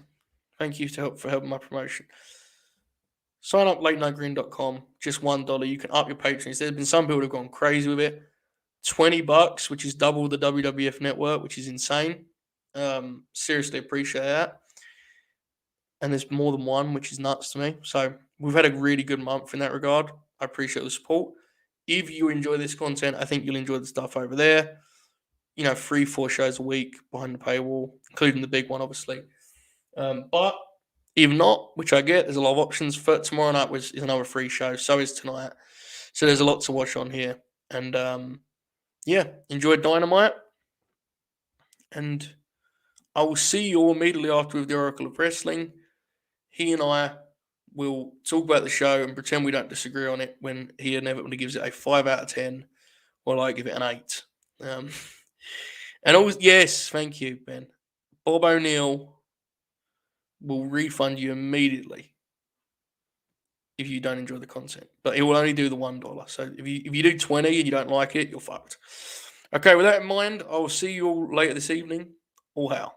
thank you for helping my promotion. Sign up latenightgreen.com, just $1. You can up your patrons. There's been some people who've gone crazy with it. $20, which is double the WWF network, which is insane. Seriously appreciate that. And there's more than one, which is nuts to me. So we've had a really good month in that regard. I appreciate the support. If you enjoy this content, I think you'll enjoy the stuff over there. 3-4 shows a week behind the paywall, including the big one, obviously. But if not, which I get, there's a lot of options. For tomorrow night is another free show. So is tonight. So there's a lot to watch on here. And enjoy Dynamite. And I will see you all immediately after with the Oracle of Wrestling. He and I will talk about the show and pretend we don't disagree on it when he inevitably gives it a 5 out of 10 while I give it an 8. And always, yes, thank you, Ben. Bob O'Neill will refund you immediately if you don't enjoy the content. But he will only do the $1. So if you do 20 and you don't like it, you're fucked. Okay, with that in mind, I will see you all later this evening. All how.